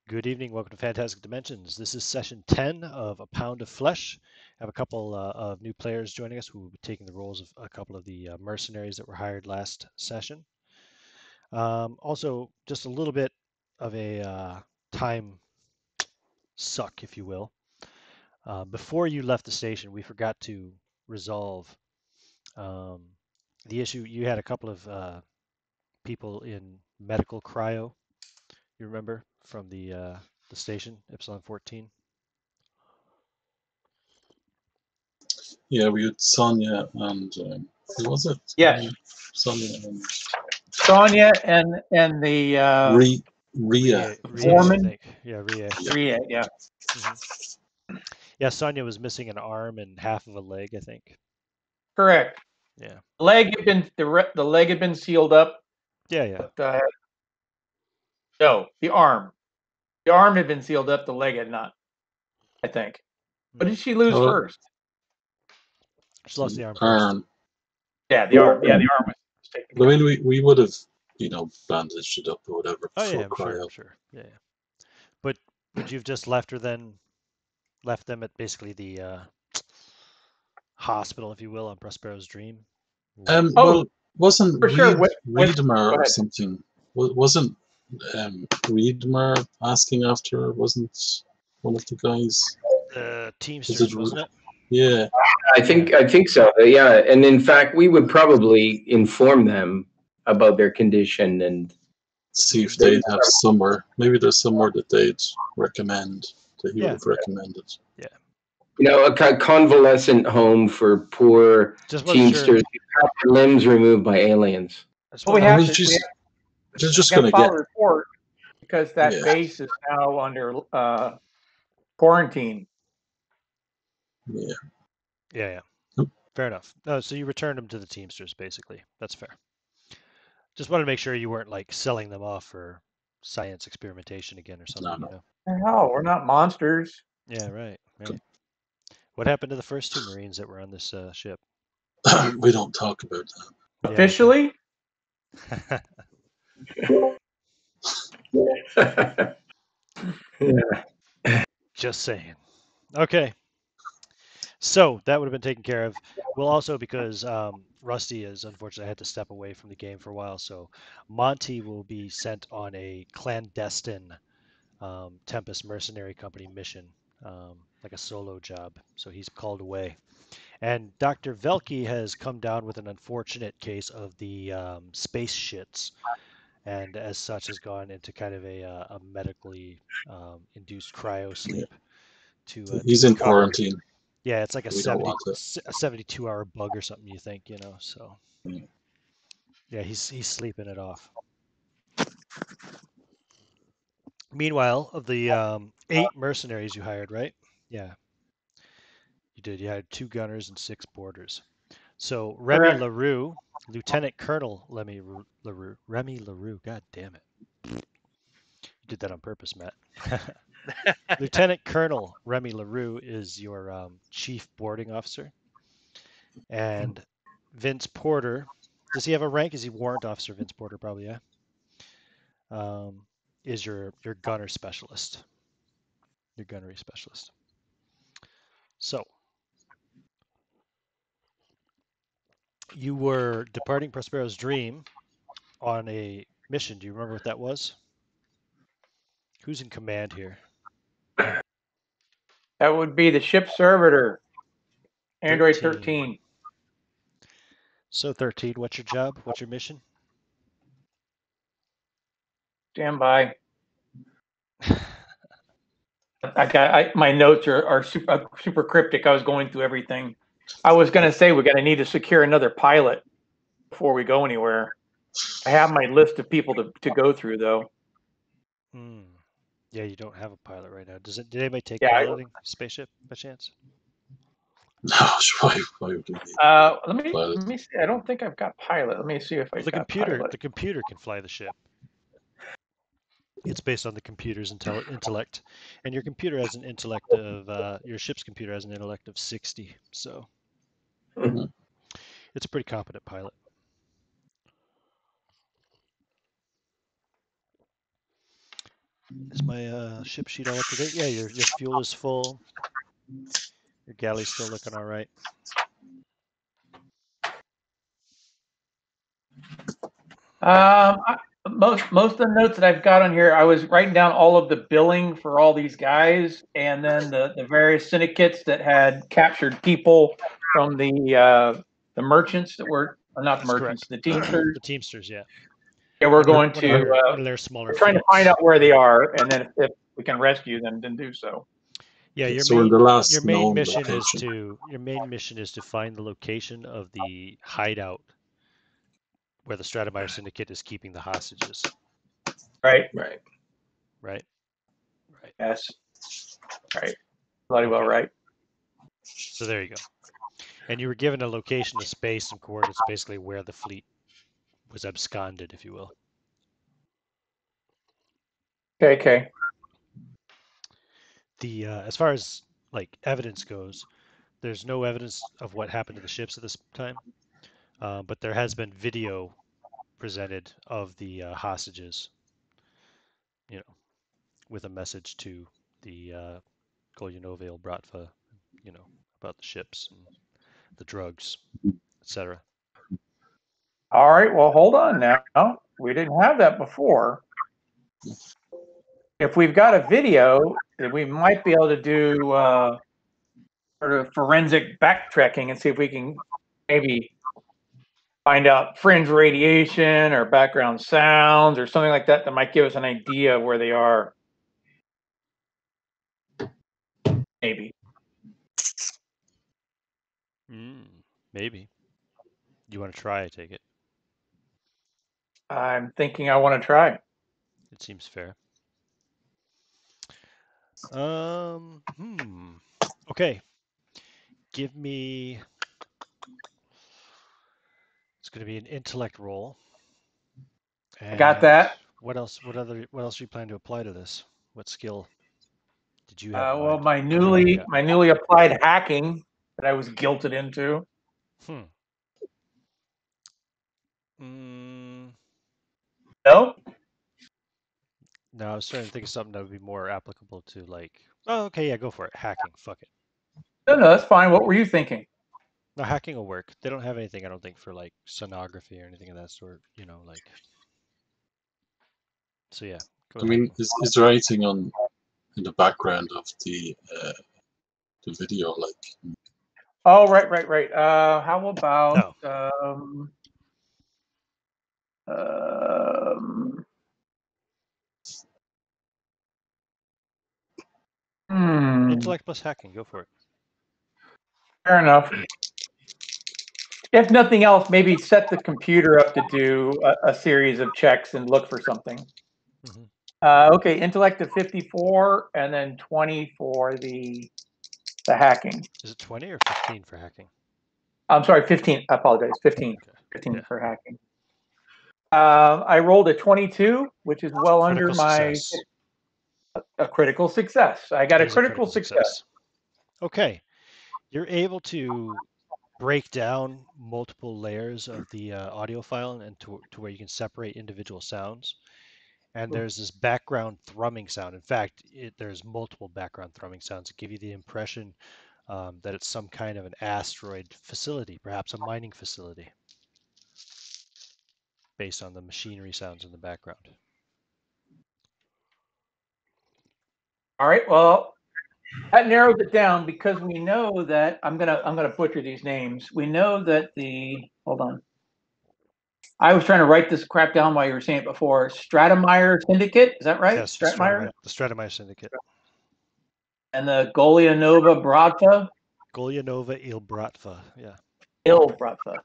Good evening. Welcome to Fantastic Dimensions. This is session 10 of A Pound of Flesh. I have a couple of new players joining us who will be taking the roles of a couple of the mercenaries that were hired last session. Also, just a little bit of a time suck, if you will. Before you left the station, we forgot to resolve um, the issue. You had a couple of people in medical cryo, you remember, from the station, Epsilon 14. Yeah, we had Sonia and who was it? Yes, Sonia and Sonia and the Ria. Ria, I foreman. think. Yeah, Ria. Ria, yeah, Yeah, Sonia was missing an arm and half of a leg, I think. correct. Yeah. The leg had been the leg had been sealed up. Yeah. But, no, the arm. The arm had been sealed up. The leg had not. I think. What did she lose first? She lost the arm first. Arm. Yeah, the arm. Yeah, the arm was taken. I mean, we would have, bandaged it up or whatever Oh yeah, before I'm sure. Yeah. But would you've just left her then? Left them at basically the hospital, if you will, on Prospero's Dream. Well, wasn't for sure. Reedmer or something? Wasn't Reedmer asking after her? Wasn't one of the guys? Teamsters, wasn't it? Yeah. I think so. Yeah, and in fact, we would probably inform them about their condition and see if they'd have somewhere. Maybe there's somewhere that they'd recommend that he would have recommended. Yeah. You know, a convalescent home for poor Teamsters who have their limbs removed by aliens. Well, we have to. They're just going to file get a report because that base is now under quarantine. Yeah. Yeah. Fair enough. So you returned them to the Teamsters, basically. That's fair. Just wanted to make sure you weren't like selling them off for science experimentation again or something. No. You know? No, we're not monsters. Yeah, right. What happened to the first two Marines that were on this ship? We don't talk about that. Officially? Just saying. Okay. So that would have been taken care of. Well, also because Rusty is unfortunately had to step away from the game for a while, so Monty will be sent on a clandestine Tempest Mercenary Company mission, like a solo job. So he's called away. And Dr. Velke has come down with an unfortunate case of the space shits, and as such has gone into kind of a medically induced cryo sleep. He's in quarantine. Yeah, it's like a 72-hour bug or something, you think, so. Yeah, he's sleeping it off. Meanwhile, of the 8 mercenaries you hired, right? Yeah. You did. You hired 2 gunners and 6 boarders. So Remy LaRue, Lieutenant Colonel Remy LaRue, god damn it. You did that on purpose, Matt. Lieutenant Colonel Remy LaRue is your chief boarding officer. And Vince Porter, does he have a rank? Is he warrant officer, Vince Porter? Probably, yeah. Is your gunner specialist. Your gunnery specialist. So, you were departing Prospero's Dream on a mission. Do you remember what that was? Who's in command here? That would be the ship servitor, Android 13. So 13, what's your job? What's your mission? Stand by. My notes are super cryptic. I was going through everything. I was going to say we're going to need to secure another pilot before we go anywhere. I have my list of people to go through, though. Yeah, you don't have a pilot right now. Did anybody take piloting spaceship by chance? No, why would we need let me see. I don't think I've got pilot. Let me see if I got pilot. The computer can fly the ship. It's based on the computer's intellect, and your computer has an intellect of your ship's computer has an intellect of 60. So it's a pretty competent pilot. Is my ship sheet all up to date? Yeah, your fuel is full. Your galley's still looking all right. Most of the notes that I've got on here, I was writing down all of the billing for all these guys, and then the various syndicates that had captured people from the merchants that were, or not the That's merchants, correct. the Teamsters. The Teamsters, yeah. Yeah, we're going One of to. their smaller We're trying to fleets. find out where they are, and then if we can rescue them, then do so. Yeah, So we're in the last known mission location. is to find the location of the hideout where the Stratemeyer Syndicate is keeping the hostages. Right. Right. Right. Right. Yes. Right. Bloody well right. So there you go. And you were given a location, a space, some coordinates, basically where the fleet was absconded, if you will. Okay. The as far as like evidence goes, there's no evidence of what happened to the ships at this time, but there has been video presented of the hostages, you know, with a message to the Golyanova Bratva, you know, about the ships and the drugs, etc. All right. Well, hold on now. We didn't have that before. If we've got a video, then we might be able to do sort of forensic backtracking and see if we can maybe find out fringe radiation or background sounds or something like that that might give us an idea of where they are. Maybe. Maybe. You want to try, I take it. I'm thinking I want to try. It seems fair. Okay. Give me. It's going to be an intellect roll. And I got that. What else? What else do you plan to apply to this? What skill did you have in Well, mind? my newly applied hacking that I was guilted into. No. No, I was trying to think of something that would be more applicable to like. Oh, okay, yeah, go for it. Hacking. Fuck it. No, that's fine. What were you thinking? No, hacking will work. They don't have anything, I don't think, for like sonography or anything of that sort. You know, like. So yeah, go I with mean, hacking. is there anything on in the background of the video, like? Oh, right. How about No. Intellect plus hacking. Go for it. Fair enough. If nothing else, maybe set the computer up to do a series of checks and look for something. Okay, intellect of 54 and then 20 for the hacking. Is it 20 or 15 for hacking? I'm sorry, 15. I apologize. 15. Okay. 15 for hacking. I rolled a 22, which is well under my a critical success. I got a critical success. Okay. You're able to break down multiple layers of the audio file and to where you can separate individual sounds. And there's this background thrumming sound. In fact, there's multiple background thrumming sounds that give you the impression that it's some kind of an asteroid facility, perhaps a mining facility, based on the machinery sounds in the background. All right. Well, that narrows it down because we know that I'm gonna butcher these names. We know that hold on. I was trying to write this crap down while you were saying it before. Stratemeyer Syndicate, is that right? Yes, Stratemeyer? the Stratemeyer Syndicate. And the Golyanova Bratva? Golyanova Bratva, yeah. Bratva.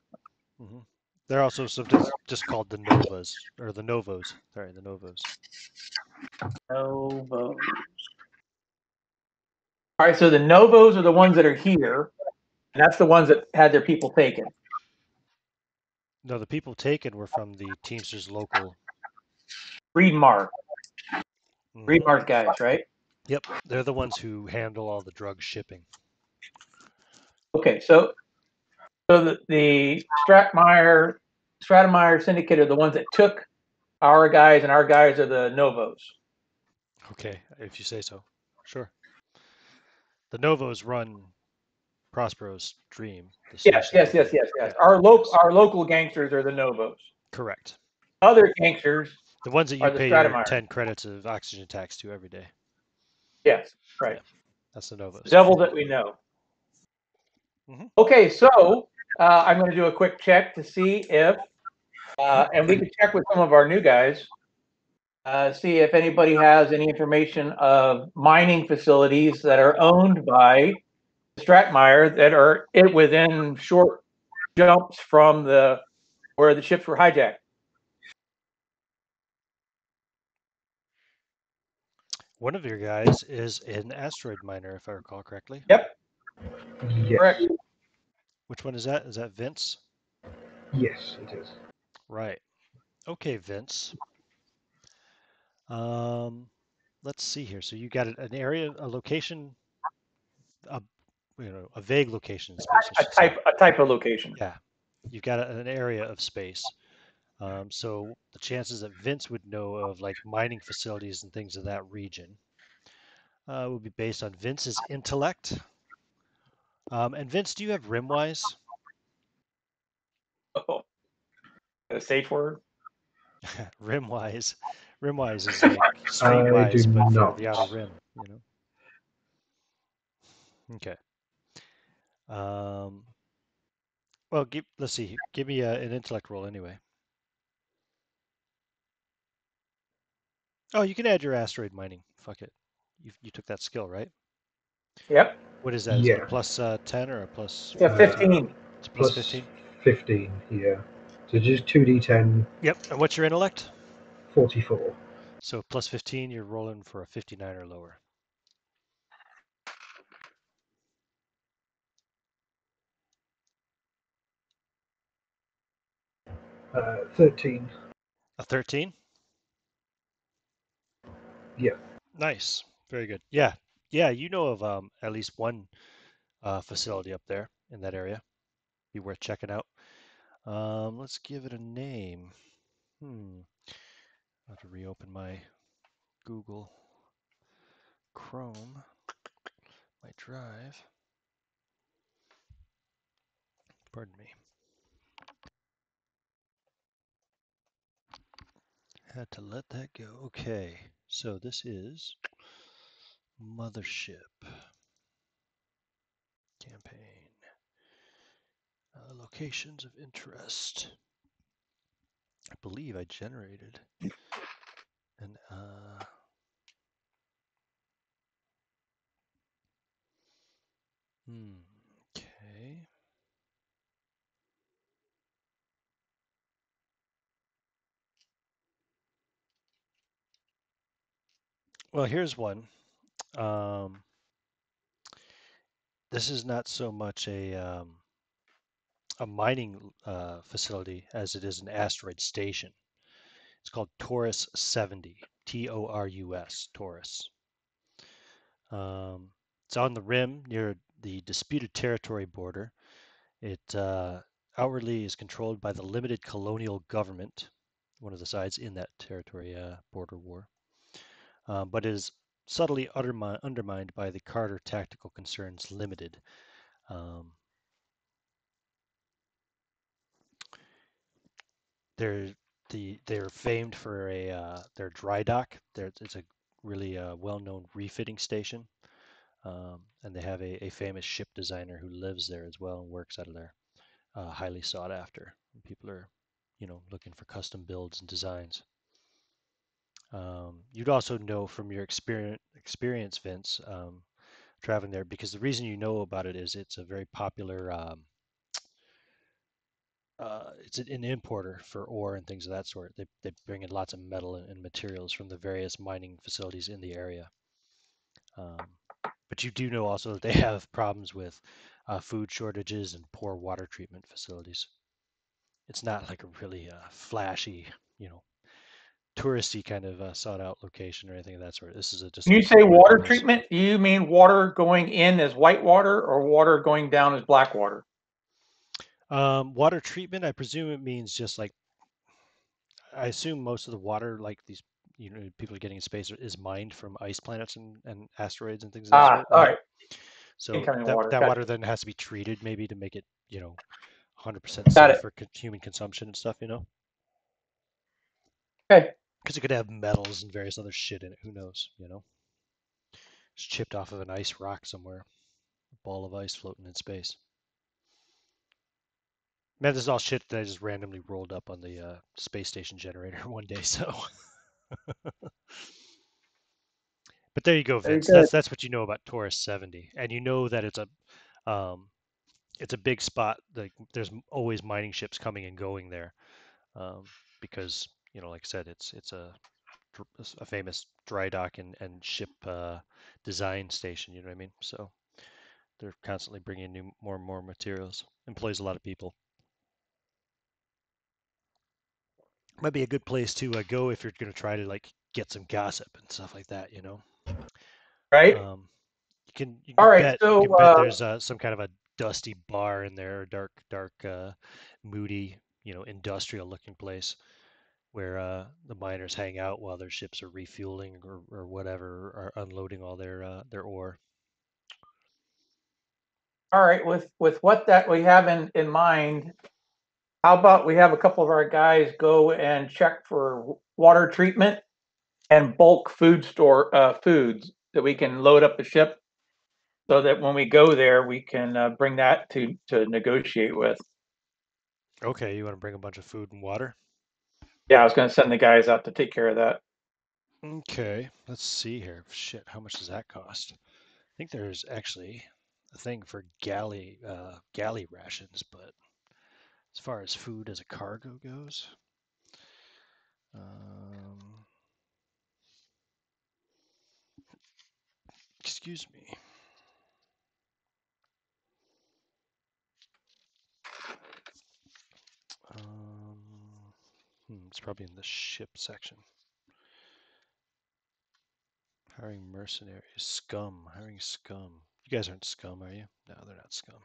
They're also sometimes just called the Novas, or the Novos. Sorry, the Novos. Novos. All right, so the Novos are the ones that are here, and that's the ones that had their people taken. No, the people taken were from the Teamsters local. Reedmark. Reedmark guys, right? Yep, they're the ones who handle all the drug shipping. Okay, so the Stratemeyer Syndicate are the ones that took our guys, and our guys are the Novos. Okay, if you say so. Sure. The Novos run Prospero's Dream, the Yes, station. yes, yes, yes, yes. Our local gangsters are the Novos. Correct. Other gangsters The ones that are you the pay your Stratemeyer. 10 credits of oxygen tax to every day. Yes, right. Yeah, that's the The Novos. devil that we know. Mm-hmm. Okay, so I'm going to do a quick check to see if, and we can check with some of our new guys, see if anybody has any information of mining facilities that are owned by Stratmeyer that are within short jumps from where the ships were hijacked. One of your guys is an asteroid miner, if I recall correctly. Yep. Yes. Correct. Which one is that? Is that Vince? Yes, it is. Right. Okay, Vince. Let's see here. So you got an area, a location, a vague location in space, I should say. A type of location. Yeah, you've got an area of space. So the chances that Vince would know of like mining facilities and things in that region would be based on Vince's intellect. And Vince, do you have Rimwise? Oh, a safe word. Rimwise. Rimwise is like I do streetwise, but for not. the outer rim, you know? Okay. Um, well, let's see. Give me an intellect roll anyway. Oh, you can add your asteroid mining. Fuck it. You took that skill, right? Yep. What is that? Is it a Yeah. plus 10 or a plus Yeah, 15? 15. It's plus Plus 15? 15, yeah. So just 2d10, Yep. And what's your intellect? 44. So plus 15, you're rolling for a 59 or lower. 13. A 13? Yeah. Nice. Very good. Yeah. Yeah, you know of at least one facility up there in that area. Be worth checking out. Let's give it a name. I have to reopen my Google Chrome, my drive. Pardon me. Had to let that go. Okay, so this is Mothership campaign. Locations of interest. I believe I generated an okay. Well, here's one. This is not so much a mining facility as it is an asteroid station. It's called Taurus 70, Torus, Taurus. It's on the rim near the disputed territory border. It outwardly is controlled by the limited colonial government, one of the sides in that territory border war, but is subtly undermined by the Carter Tactical Concerns Limited. They're they're famed for their dry dock. It's a really well-known refitting station, and they have a famous ship designer who lives there as well and works out of there. Highly sought after. People are, looking for custom builds and designs. You'd also know from your experience, Vince, traveling there, because the reason you know about it is it's a very popular. It's an importer for ore and things of that sort. They bring in lots of metal and materials from the various mining facilities in the area. But you do know also that they have problems with food shortages and poor water treatment facilities. It's not like a really flashy, touristy kind of sought out location or anything of that sort. This is just When a you say water nice. treatment, do you mean water going in as white water or water going down as black water? Water treatment, I presume it means just like, I assume most of the water, like these, people are getting in space is mined from ice planets and asteroids and things of that sort, all right? right. So Incoming that water. that Gotcha. water then has to be treated maybe to make it 100% Got safe it. for human consumption and stuff, Okay. because it could have metals and various other shit in it. Who knows? It's chipped off of an ice rock somewhere, a ball of ice floating in space. Man, this is all shit that I just randomly rolled up on the space station generator one day. So, but there you go, Very Vince. good. That's what you know about Taurus 70, and you know that it's a big spot. Like there's always mining ships coming and going there, because like I said, it's a famous dry dock and ship design station. You know what I mean? So they're constantly bringing in more and more materials. Employs a lot of people. Might be a good place to go if you're going to try to get some gossip and stuff like that. Right. You All can right. bet So, there's some kind of a dusty bar in there, dark, moody, industrial looking place where the miners hang out while their ships are refueling or whatever, or unloading all their ore. all right. With what that we have in mind, how about we have a couple of our guys go and check for water treatment and bulk foods that we can load up the ship, so that when we go there, we can bring that to negotiate with. Okay, you want to bring a bunch of food and water? Yeah, I was going to send the guys out to take care of that. Okay, let's see here. Shit, how much does that cost? I think there's actually a thing for galley rations, but as far as food as a cargo goes, um, excuse me. It's probably in the ship section. Hiring mercenaries, scum, hiring scum. You guys aren't scum, are you? No, they're not scum.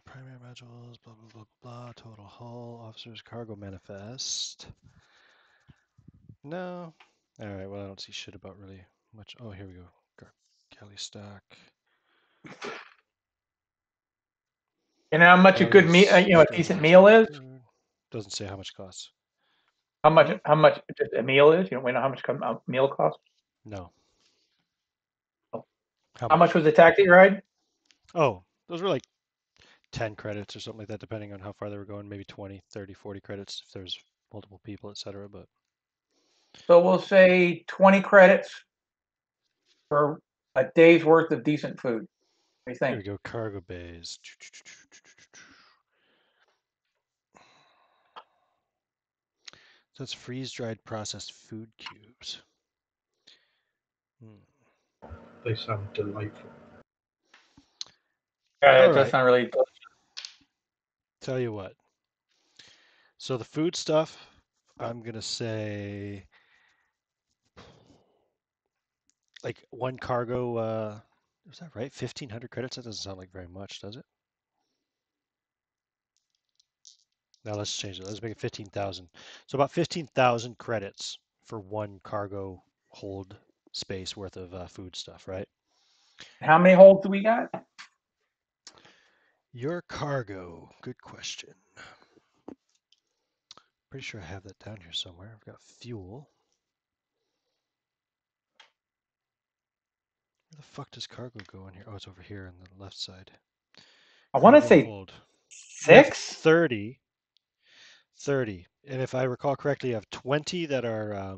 Primary modules, blah, blah, blah, blah, total hull, officers, cargo manifest. No. All right, well, I don't see shit about really much. Oh, here we go. Galley stock. And how much a good meal, a decent meal is? Doesn't say how much it costs. How much a meal is? We know how much a meal costs? No. Oh. How How much was the taxi ride? Oh, those were like 10 credits or something like that, depending on how far they were going. Maybe 20, 30, 40 credits if there's multiple people, etc. But So we'll say 20 credits for a day's worth of decent food. What do you here think? we go. Cargo bays. So it's freeze-dried processed food cubes. They sound delightful. That does sound really good. Tell you what. So the food stuff, I'm gonna say like one cargo. Is that right? 1,500 credits. That doesn't sound like very much, does it? Now let's change it. Let's make it 15,000. So about 15,000 credits for one cargo hold space worth of food stuff, right? How many holds do we got? Your cargo. Good question. Pretty sure I have that down here somewhere. I've got fuel. Where the fuck does cargo go in here? Oh, it's over here on the left side. I want to Cargo say hold. You have 6. 30. And if I recall correctly, you have 20 that are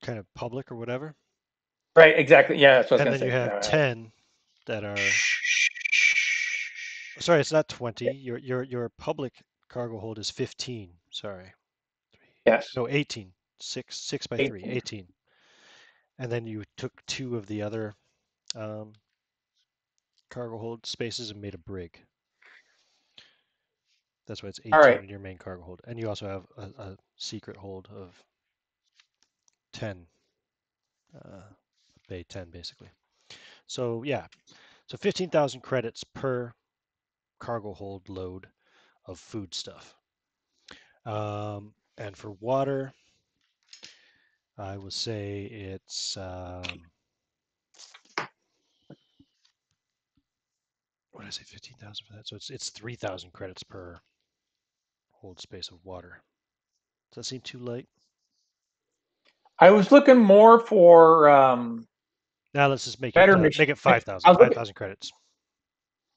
kind of public or whatever. Right, exactly. Yeah, that's what I And was then going you to say. have 10 that are. Sorry, it's not 20. Your public cargo hold is 15. Sorry. Yes. No, 18. 6 by 3. 18. And then you took 2 of the other cargo hold spaces and made a brig. That's why it's 18 in your main cargo hold. And you also have a secret hold of 10. Bay 10, basically. So, yeah. So 15,000 credits per cargo hold load. of food stuff. And for water, I will say it's what did I say, 15,000 for that? So it's 3,000 credits per hold space of water. Does that seem too light? I was looking more for Now let's just make better it 5,000. 5,000 credits.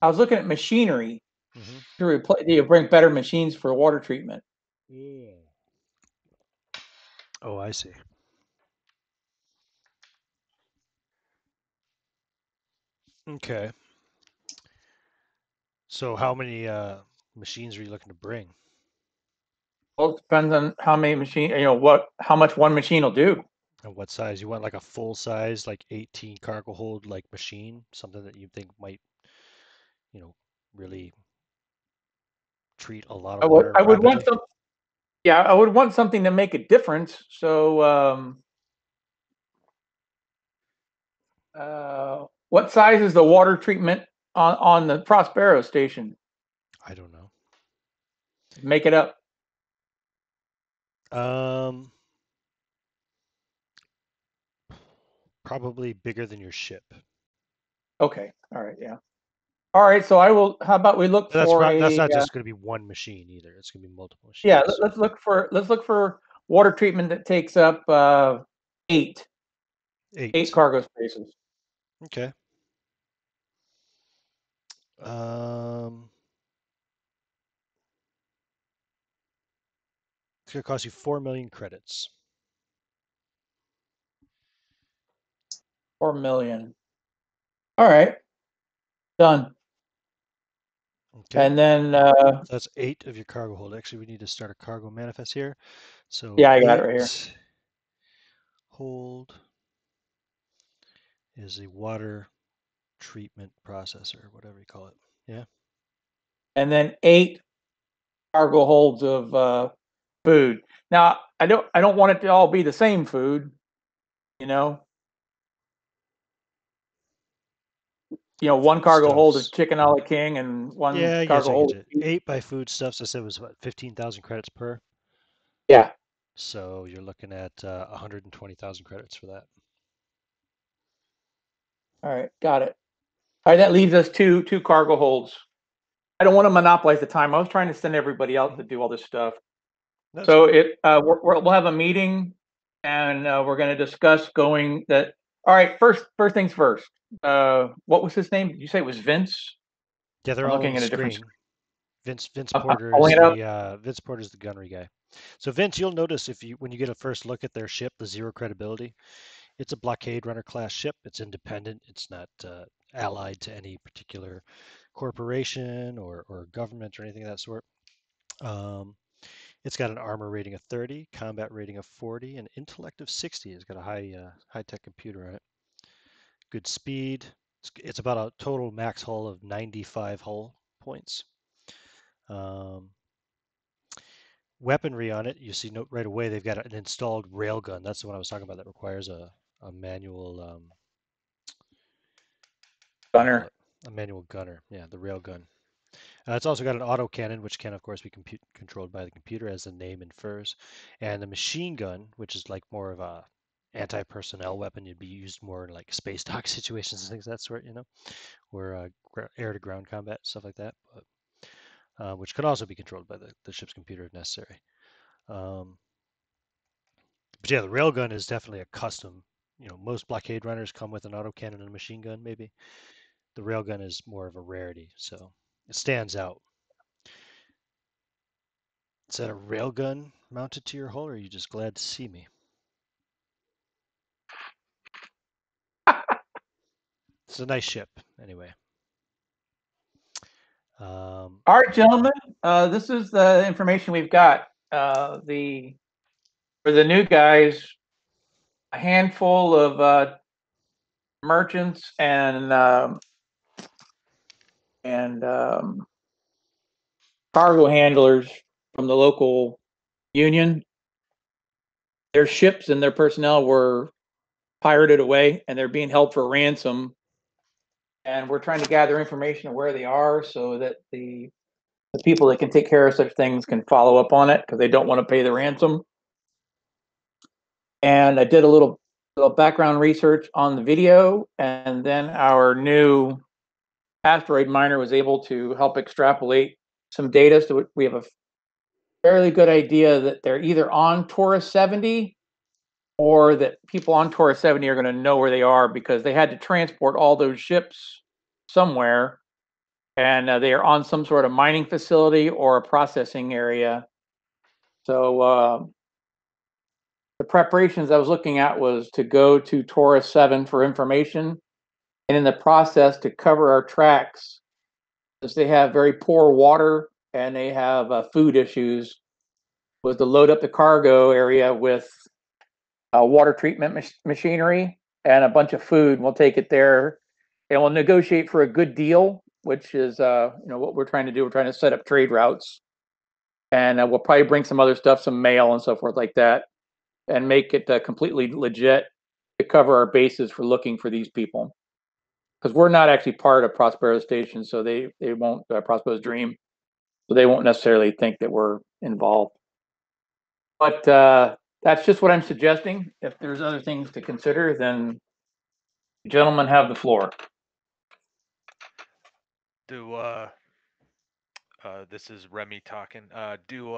I was looking at machinery Mm-hmm. to replace. You bring better machines for water treatment. Yeah. Oh, I see. Okay. So how many machines are you looking to bring? Well, it depends on how many machine. How much one machine will do. And what size? You want like a full size, like 18 cargo hold like machine, something that you think might, really treat a lot of water I would want rapidly? some. Yeah, I would want something to make a difference. So, what size is the water treatment on the Prospero station? I don't know. Make it up. Probably bigger than your ship. Okay. All right. Yeah. All right. So I will. How about we look for That's a? not just going to be one machine either. It's going to be multiple machines. Yeah. Let's look for water treatment that takes up eight cargo spaces. Okay. It's going to cost you 4 million credits. 4 million. All right. Done. Okay. And then so that's 8 of your cargo hold. Actually, we need to start a cargo manifest here. So yeah, I got it right here. Hold is a water treatment processor, whatever you call it. Yeah. And then 8 cargo holds of food. Now I don't want it to all be the same food. One cargo hold is chicken a la king, and one I cargo hold. Is 8 by foodstuffs. I said was what, 15,000 credits per. Yeah. So you're looking at 120,000 credits for that. All right, got it. All right, that leaves us two cargo holds. I don't want to monopolize the time. I was trying to send everybody out to do all this stuff. So we'll have a meeting, and we're going to discuss going that. All right, first things first. What was his name? Did you say it was Vince? Yeah, they're I'm all looking on the at a different screen. Vince Porter Vince Porter's the gunnery guy. So Vince, you'll notice when you get a first look at their ship, the 0 credibility, it's a blockade runner class ship. It's independent. It's not allied to any particular corporation or government or anything of that sort. It's got an armor rating of 30, combat rating of 40, and intellect of 60. It's got a high tech computer on it. Good speed. It's about a total max hull of 95 hull points. Weaponry on it, you see right away they've got an installed railgun. That's the one I was talking about that requires a manual gunner. A manual gunner. Yeah, the railgun. It's also got an autocannon, which can, of course, be controlled by the computer, as the name infers, and the machine gun, which is like more of a anti-personnel weapon. You'd be used more in like space dock situations and things of that sort, or air-to-ground combat, stuff like that. But which could also be controlled by the ship's computer if necessary. But yeah, the railgun is definitely a custom. Most blockade runners come with an autocannon and a machine gun, maybe. The railgun is more of a rarity, so it stands out. Is that a railgun mounted to your hull, or are you just glad to see me? It's a nice ship, anyway. All right, gentlemen. This is the information we've got. For the new guys, a handful of merchants and cargo handlers from the local union. Their ships and their personnel were pirated away, and they're being held for ransom. And we're trying to gather information of where they are so that the the people that can take care of such things can follow up on it because they don't want to pay the ransom. And I did a little background research on the video, and then our new asteroid miner was able to help extrapolate some data. So we have a fairly good idea that they're either on Taurus 70 or that people on Taurus 70 are going to know where they are because they had to transport all those ships somewhere, and they are on some sort of mining facility or a processing area. So the preparations I was looking at was to go to Taurus 7 for information, and in the process to cover our tracks, because they have very poor water and they have food issues, was to load up the cargo area with water treatment machinery and a bunch of food. We'll take it there and we'll negotiate for a good deal, which is what we're trying to do. We're trying to set up trade routes, and we'll probably bring some other stuff, some mail and so forth like that, and make it completely legit to cover our bases for looking for these people. Because we're not actually part of Prospero's station, so they won't, Prospero's dream, so they won't necessarily think that we're involved. But that's just what I'm suggesting. If there's other things to consider, then gentlemen have the floor. This is Remy talking. Do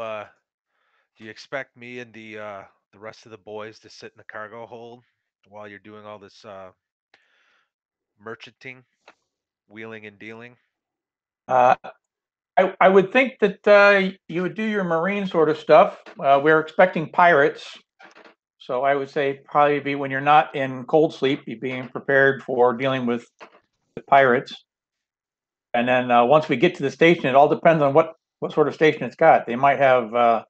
you expect me and the rest of the boys to sit in the cargo hold while you're doing all this merchanting, wheeling and dealing? I would think that you would do your marine sort of stuff. We're expecting pirates, so I would say probably be when you're not in cold sleep, be being prepared for dealing with pirates. And then once we get to the station, it all depends on what sort of station it's got. They might have,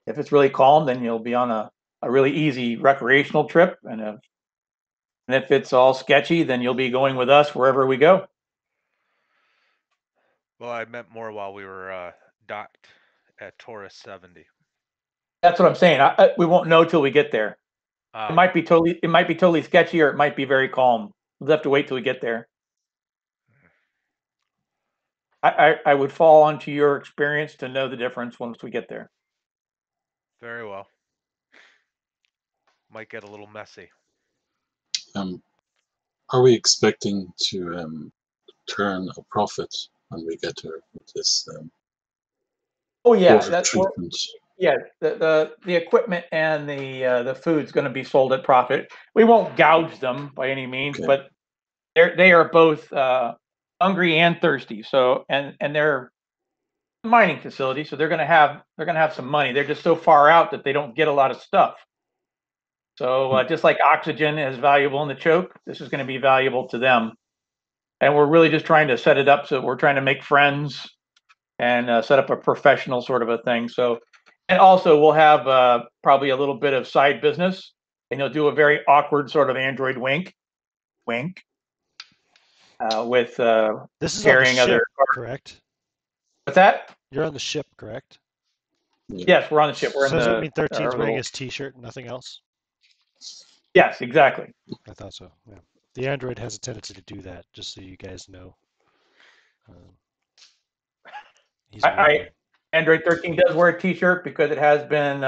if it's really calm, then you'll be on a really easy recreational trip. And if it's all sketchy, then you'll be going with us wherever we go. Well, I meant more while we were docked at Taurus 70. That's what I'm saying. We won't know till we get there. It might be totally sketchy, or it might be very calm. We'll have to wait till we get there. I would fall onto your experience to know the difference once we get there. Very well. Might get a little messy. Are we expecting to turn a profit when we get there with this? Oh yeah, treatment. Yeah, the equipment and the food's going to be sold at profit. We won't gouge them by any means, Okay. but they are both hungry and thirsty. So and they're a mining facility, so they're going to have some money. They're just so far out that they don't get a lot of stuff. So just like oxygen is valuable in the choke, this is going to be valuable to them. And we're really just trying to set it up so we're trying to make friends and set up a professional sort of a thing. So, and also we'll have probably a little bit of side business, and you'll do a very awkward sort of android wink, with this is carrying on the ship, other. correct? What's that? You're on the ship, correct? Yes, we're on the ship. We're so in does the. It mean 13's wearing his T-shirt and nothing else? Yes, exactly. I thought so. Yeah. The android has a tendency to do that, just so you guys know. Android 13 does wear a T-shirt because it has been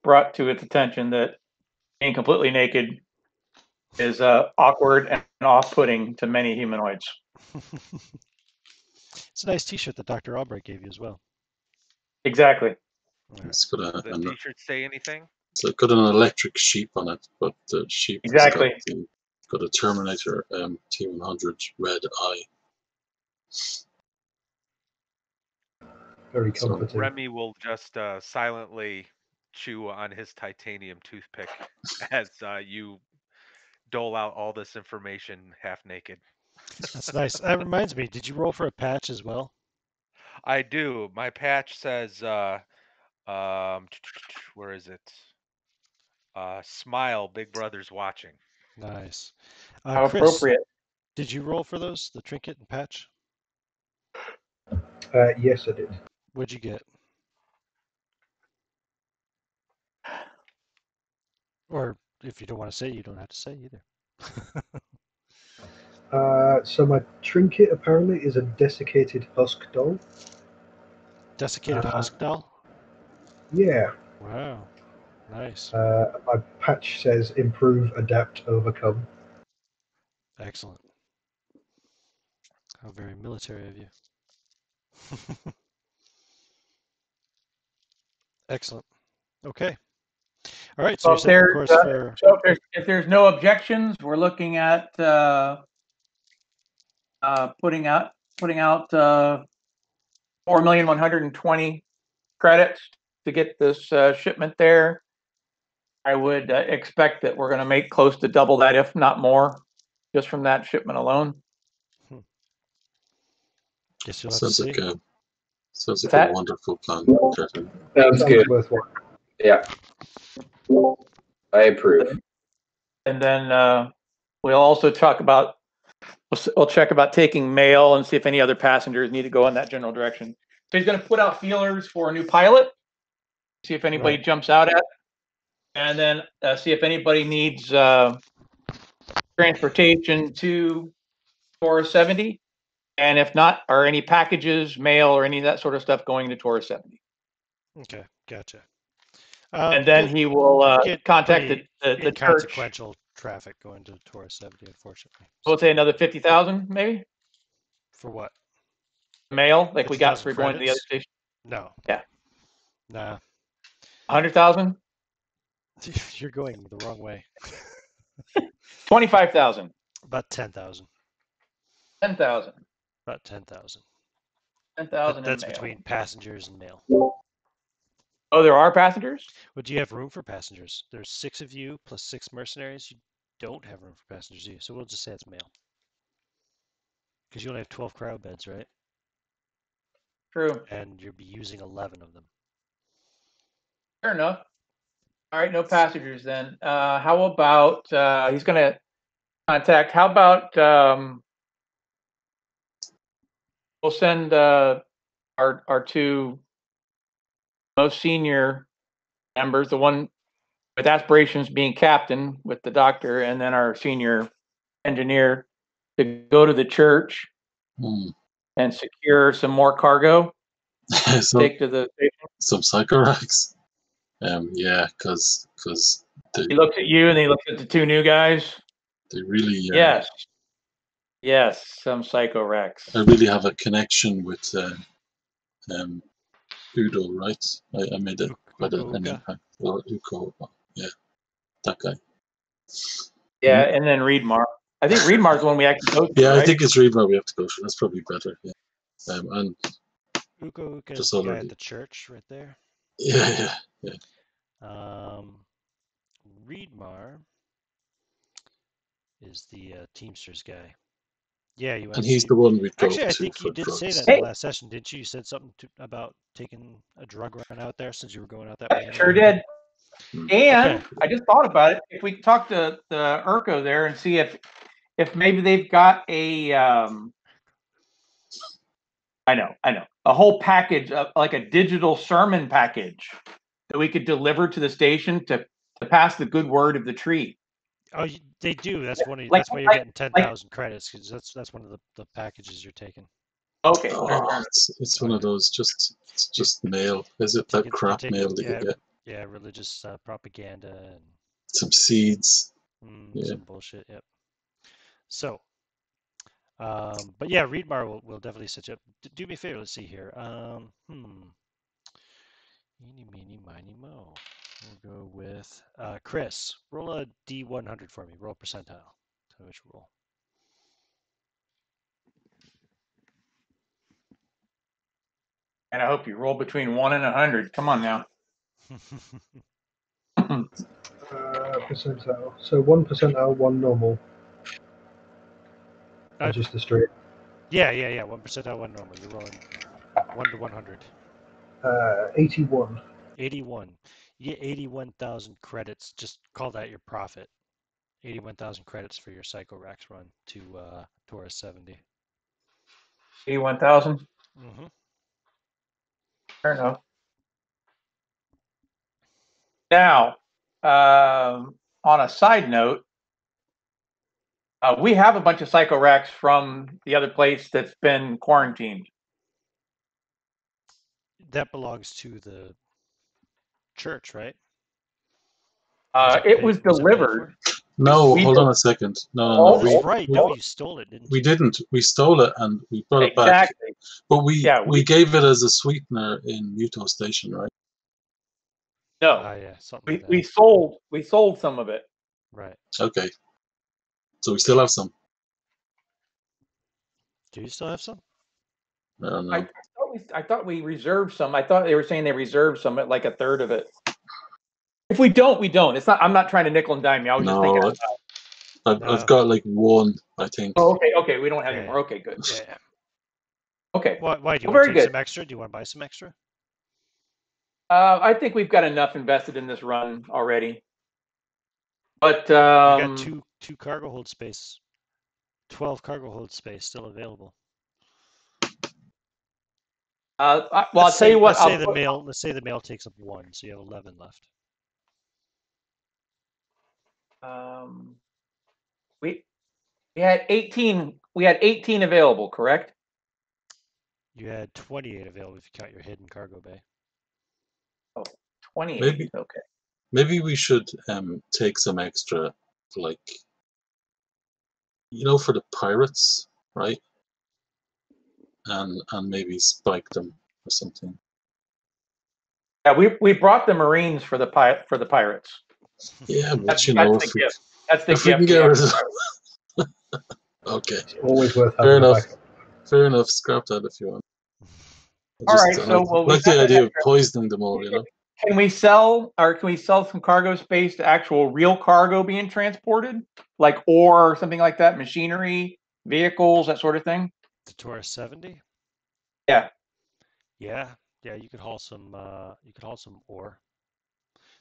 brought to its attention that being completely naked is awkward and off-putting to many humanoids. It's a nice T-shirt that Dr. Albright gave you as well. Exactly. It's got Does the T-shirt say anything? It's got an electric sheep on it, but the sheep exactly has got a Terminator T100 red eye. Very comforting. So Remy will just silently chew on his titanium toothpick as you dole out all this information half naked. That's nice. That reminds me, did you roll for a patch as well? I do. My patch says, where is it? Smile, Big Brother's watching. Nice. How Chris, appropriate. Did you roll for those, the trinket and patch? Yes, I did. What'd you get? Or if you don't want to say, you don't have to say either. So my trinket apparently is a desiccated husk doll. Desiccated husk doll? Yeah. Wow. Nice. My patch says improve, adapt, overcome. Excellent. How very military of you. Excellent. Okay. All right. So So you're set, of course, for. if there's no objections, we're looking at putting out 4,120,000 credits to get this shipment there. I would expect that we're going to make close to double that, if not more, just from that shipment alone. Guess you'll have to see. Sounds like a wonderful plan. Sounds good. Worthwhile. Yeah. I approve. And then we'll also talk about, we'll check about taking mail and see if any other passengers need to go in that general direction. So he's going to put out feelers for a new pilot, see if anybody jumps out at, and then see if anybody needs transportation to Taurus 70. And if not, are any packages, mail, or any of that sort of stuff going to Taurus 70? Okay, gotcha. And then he will contact the church. Inconsequential traffic going to Taurus 70, unfortunately. We'll say another 50,000, maybe. For what? Mail, like we got for going to the other station. No. Yeah. Nah. 100,000. You're going the wrong way. 25,000. About 10,000. 10,000. About 10,000. 10,000. That's between passengers and mail. Oh, there are passengers? Well, do you have room for passengers? There's 6 of you plus 6 mercenaries. You don't have room for passengers, do you? So we'll just say it's mail. Because you only have 12 crowd beds, right? True. And you'll be using 11 of them. Fair enough. All right, no passengers then. How about he's going to contact? How about we'll send our 2 most senior members, the one with aspirations being captain with the doctor, and then our senior engineer, to go to the church and secure some more cargo. Take to the station. Some psycho racks. Yeah, because he looks at you and he looks at the 2 new guys. They really yes, some psycho racks. I really have a connection with Udo, right? I made quite an impact. Or Uko, yeah, that guy. Yeah, and then Reedmar. I think Reedmar's the one we actually go to. Yeah, right? I think it's Reedmar we have to go to. That's probably better. Yeah. And Uko just is the guy at the church right there. Yeah. Reedmar is the Teamsters guy. Yeah, you. And he's the one we'd go Actually, I to think for you did drugs. say that in the last session, didn't you? You said something about taking a drug run out there since you were going out that way. I sure did. And I just thought about it. If we talk to the Urco there and see if maybe they've got a I know, a whole package of like a digital sermon package that we could deliver to the station to pass the good word of the tree. Oh, they do. That's one. That's why you're getting 10,000 credits, because that's one of the packages you're taking. Okay. It's one of those just mail. Is it that crap mail that you get? Yeah, religious propaganda and some seeds. Some bullshit. Yep. So, but yeah, Reedmar will definitely set you up. Do me a favor. Let's see here. Eeny, meeny, miny, mo. We'll go with Chris. Roll a D100 for me. Roll percentile. Tell me which roll. And I hope you roll between 1 and 100. Come on now. Percentile. So 1 percentile, 1 normal. Just the straight. Yeah. 1 percentile, 1 normal. You're rolling 1 to 100. 81. 81. You get 81,000 credits. Just call that your profit. 81,000 credits for your Psycho Rax run to Taurus 70. 81,000? Mm-hmm. Fair enough. Now, on a side note, we have a bunch of Psycho Rax from the other place that's been quarantined. that belongs to the church, right? It was Was it paid delivered. for? No, We hold del- on a second. No, Oh, no. that's oh, right. No, oh, you stole it, didn't We you? didn't. We stole it and we brought it back. exactly. But we Yeah, gave it as a sweetener in Muto Station, right? no, Ah, yeah, something like that. we sold some of it. Right. Okay. So we still have some. Do you still have some? I don't know. I thought we reserved some. I thought they were saying they reserved some, like a third of it. If we don't, we don't. It's not. I'm not trying to nickel and dime you. I was just thinking. No, No. I've got like one, I think. Oh, okay. We don't have any Yeah. more. Okay, good. Yeah. Okay. Why do you Well, want to very take good. some extra? Do you want to buy some extra? I think we've got enough invested in this run already. But You got two cargo hold space, 12 cargo hold space still available. well, I'll tell you what. Let's say the mail takes up one, so you have 11 left. We had 18. We had 18 available, correct? You had 28 available if you count your hidden cargo bay. Oh, 28. Okay. Maybe we should take some extra, like, for the pirates, right? And maybe spike them or something. Yeah, we brought the Marines for the pirates. Yeah, but That's if the gift. That's the if we gift. can get rid of okay. It's always worth Fair having a enough. backup. Fair enough. Scrap that if you want. All right. So like the idea of poisoning them all, Can we sell some cargo space to actual real cargo being transported, like ore or something like that, machinery, vehicles, that sort of thing? The Taurus 70? Yeah. Yeah. You could haul some. You could haul some ore.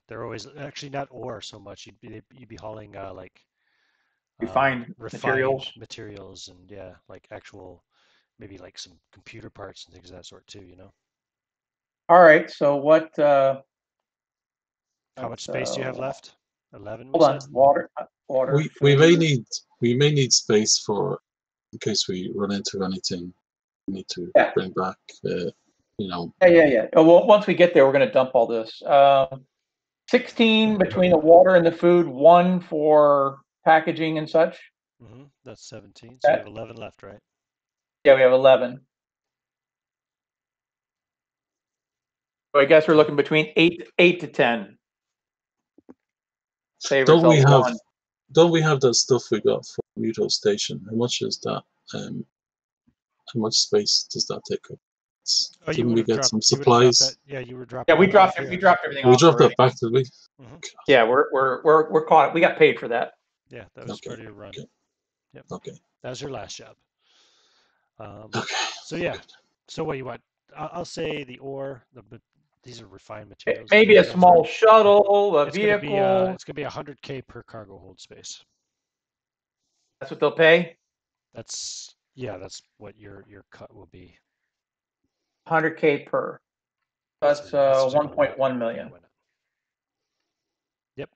They're always actually not ore so much. You'd be hauling like Refined materials and like actual maybe like some computer parts and things of that sort too. All right. So what? How much space do you have left? 11. Hold on. Water. We may need space for in case we run into anything. We need to bring back. Yeah. Oh, well, once we get there, we're going to dump all this. 16 between the water and the food, 1 for packaging and such. That's 17. So you have 11 left, right? Yeah, we have 11. So I guess we're looking between 8 to 10. Save ourselves one. Don't we have that stuff we got from Muto Station? How much is that? How much space does that take up? Didn't we get some supplies? You were dropping. Yeah, we dropped everything off. We dropped that back, did we? Yeah, we're caught. We got paid for that. Yeah, that was part of your run. Okay. Yep. Okay. That was your last job. Okay. So yeah. So what you want? I'll say the ore. These are refined materials. Maybe a small shuttle, a vehicle. It's gonna be 100K per cargo hold space. That's what they'll pay. That's what your cut will be. 100K per. That's 1.1 million. Yep.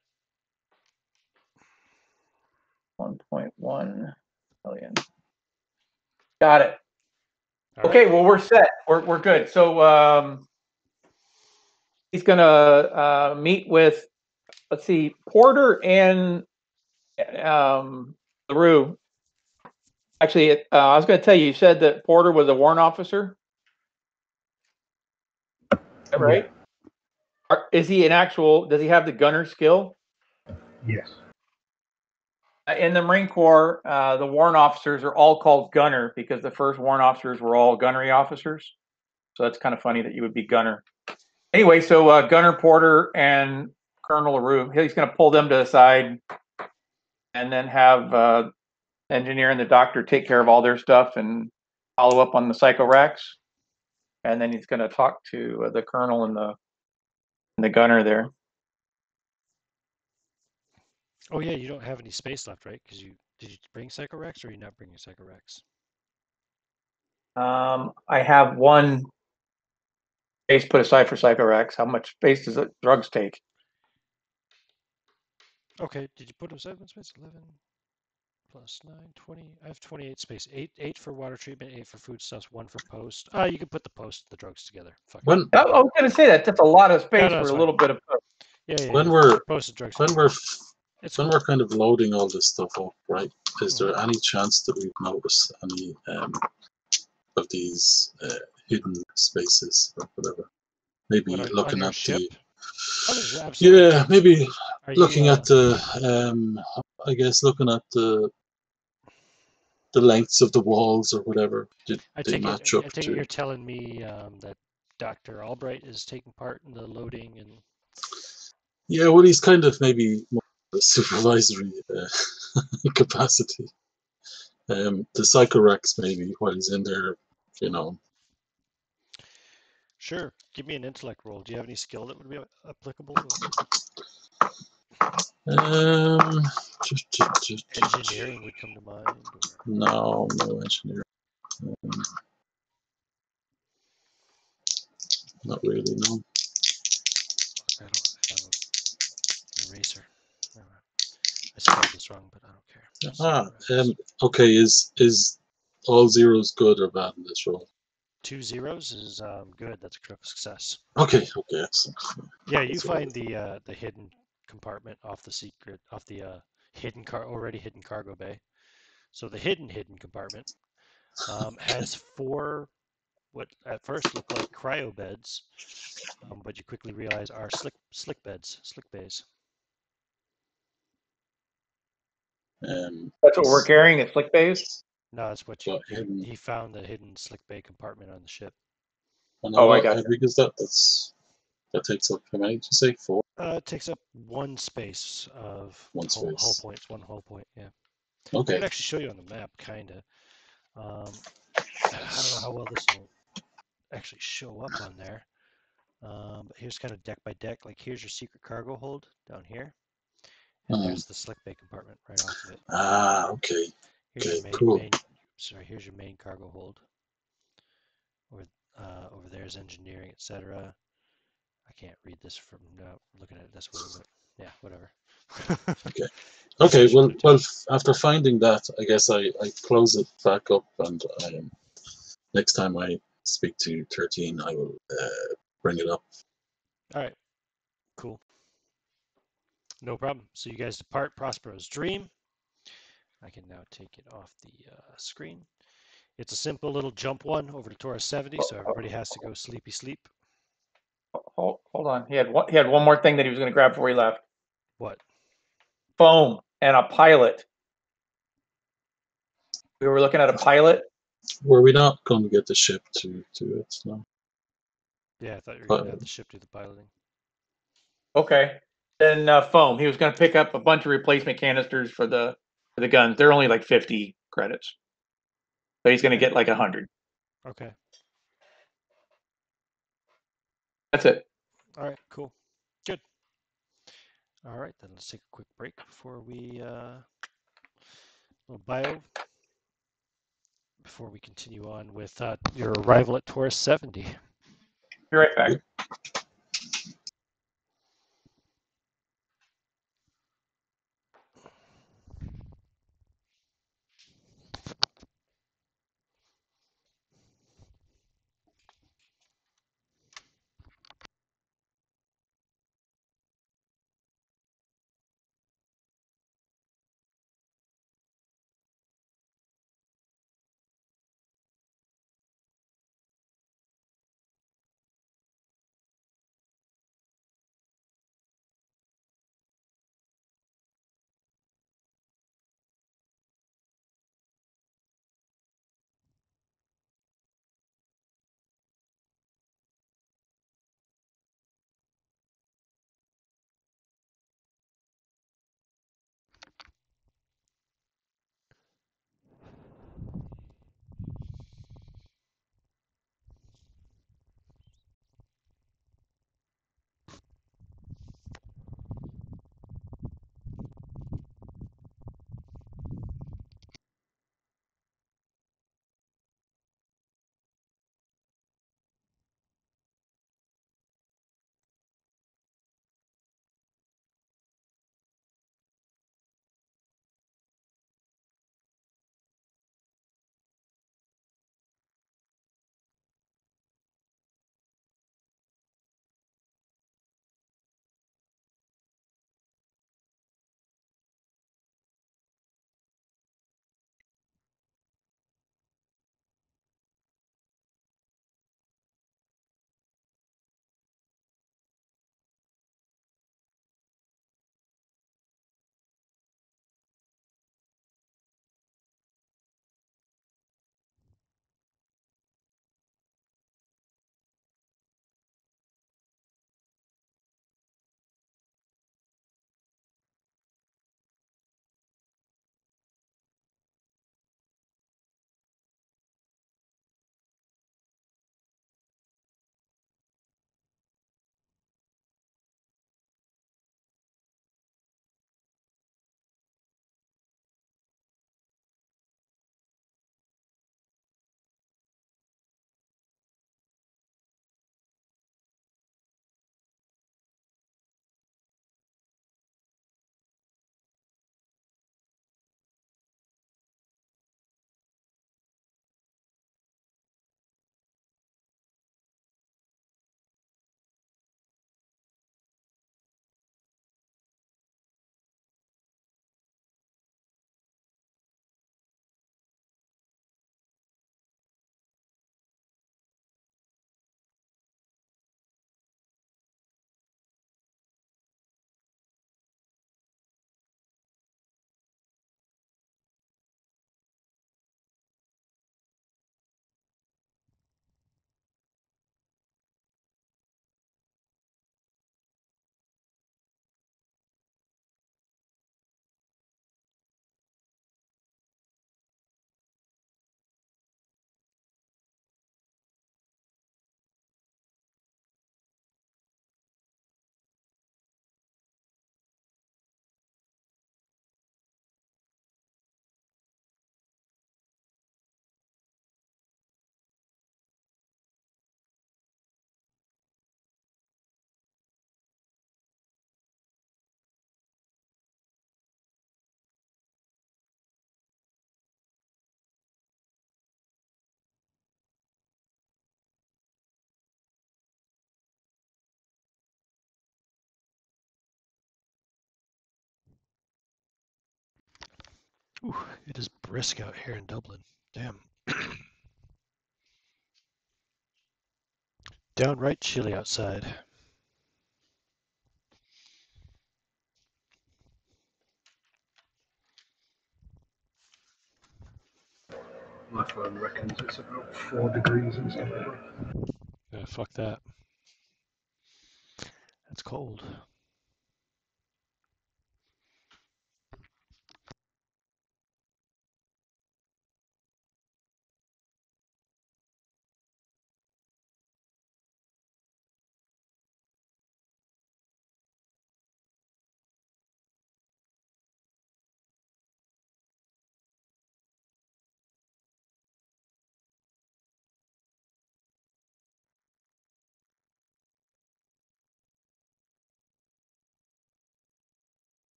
1.1 million. Got it. Okay, well we're set. We're good. So he's gonna meet with, let's see, Porter and LaRue. Actually, I was going to tell you. You said that Porter was a warrant officer. Is that right? Yeah. Is he an actual? Does he have the gunner skill? Yes. In the Marine Corps, the warrant officers are all called gunner because the first warrant officers were all gunnery officers. So that's kind of funny that you would be gunner. Anyway, so Gunner Porter and Colonel LaRue, he's going to pull them to the side and then have engineer and the doctor take care of all their stuff and follow up on the psycho racks. And then he's going to talk to the colonel and the gunner there. Oh yeah, you don't have any space left, right? Because did you bring psycho racks or are you not bringing psycho racks? I have one space put aside for psycho racks. How much space does drugs take? Okay, did you put them 7 space 11? plus 9, 20. I have 28 space. 8 for water treatment, 8 for foodstuffs, 1 for post. You can put the post and the drugs together. Fuck When I was going to say that's a lot of space no, for it's a fine. little bit of. Yeah. when we're post and drugs. when we're It's when cool. we're kind of loading all this stuff up, right? Is Mhm. there any chance that we've noticed any of these hidden spaces or whatever? Maybe What, on looking your at ship? the Oh, there's absolutely. yeah, maybe Are looking you? at the I guess looking at the lengths of the walls or whatever. Did I they take it. match up I take it to? you're telling me that Dr. Albright is taking part in the loading and. Yeah, well, he's kind of maybe more of a supervisory capacity. The Psychorex maybe while he's in there, you know. Sure. Give me an intellect roll. Do you have any skill that would be applicable? Um, Engineering would come to mind. Or... no engineering. Not really, no. I don't have an eraser. I spelled this wrong, but I don't care. Okay. Is all zeros good or bad in this roll? 2 zeros is good. That's a critical success. Okay, excellent. Yeah, you find the hidden compartment off the already hidden cargo bay. So the hidden compartment has 4 what at first look like cryo beds, but you quickly realize are slick bays. That's what we're carrying. It's slick bays. No, that's what he found the hidden slick bay compartment on the ship. And I got how big is that? That takes up how many? Did you say 4? It takes up 1 space of hull points. 1 hull point. Yeah. Okay. I can actually show you on the map, kinda. I don't know how well this will actually show up on there. But here's kind of deck by deck. Like here's your secret cargo hold down here, and there's the slick bay compartment right off of it. Okay. Here's Okay, your cool. here's your main cargo hold. Over there's engineering, etc. I can't read this from looking at it this way, but yeah, whatever. Okay. Okay. Well. After finding that, I guess I close it back up, and next time I speak to 13, I will bring it up. All right. Cool. No problem. So you guys depart Prospero's dream. I can now take it off the screen. It's a simple little jump one over to Taurus 70, so everybody has to go sleepy sleep. Hold on. He had one more thing that he was going to grab before he left. What? Foam and a pilot. We were looking at a pilot. Were we not going to get the ship to it? No. Yeah, I thought you were going to have the ship do the piloting. Okay. Then foam. He was going to pick up a bunch of replacement canisters for the guns. They're only like 50 credits. So he's going to get like 100. Okay. That's it. All right, cool. Good. All right, then let's take a quick break before we little bio before we continue on with your arrival at Taurus 70. Be right back. Ooh, it is brisk out here in Dublin. Damn. Downright chilly outside. My phone reckons it's about 4 degrees and stuff like that. Yeah, fuck that. That's cold.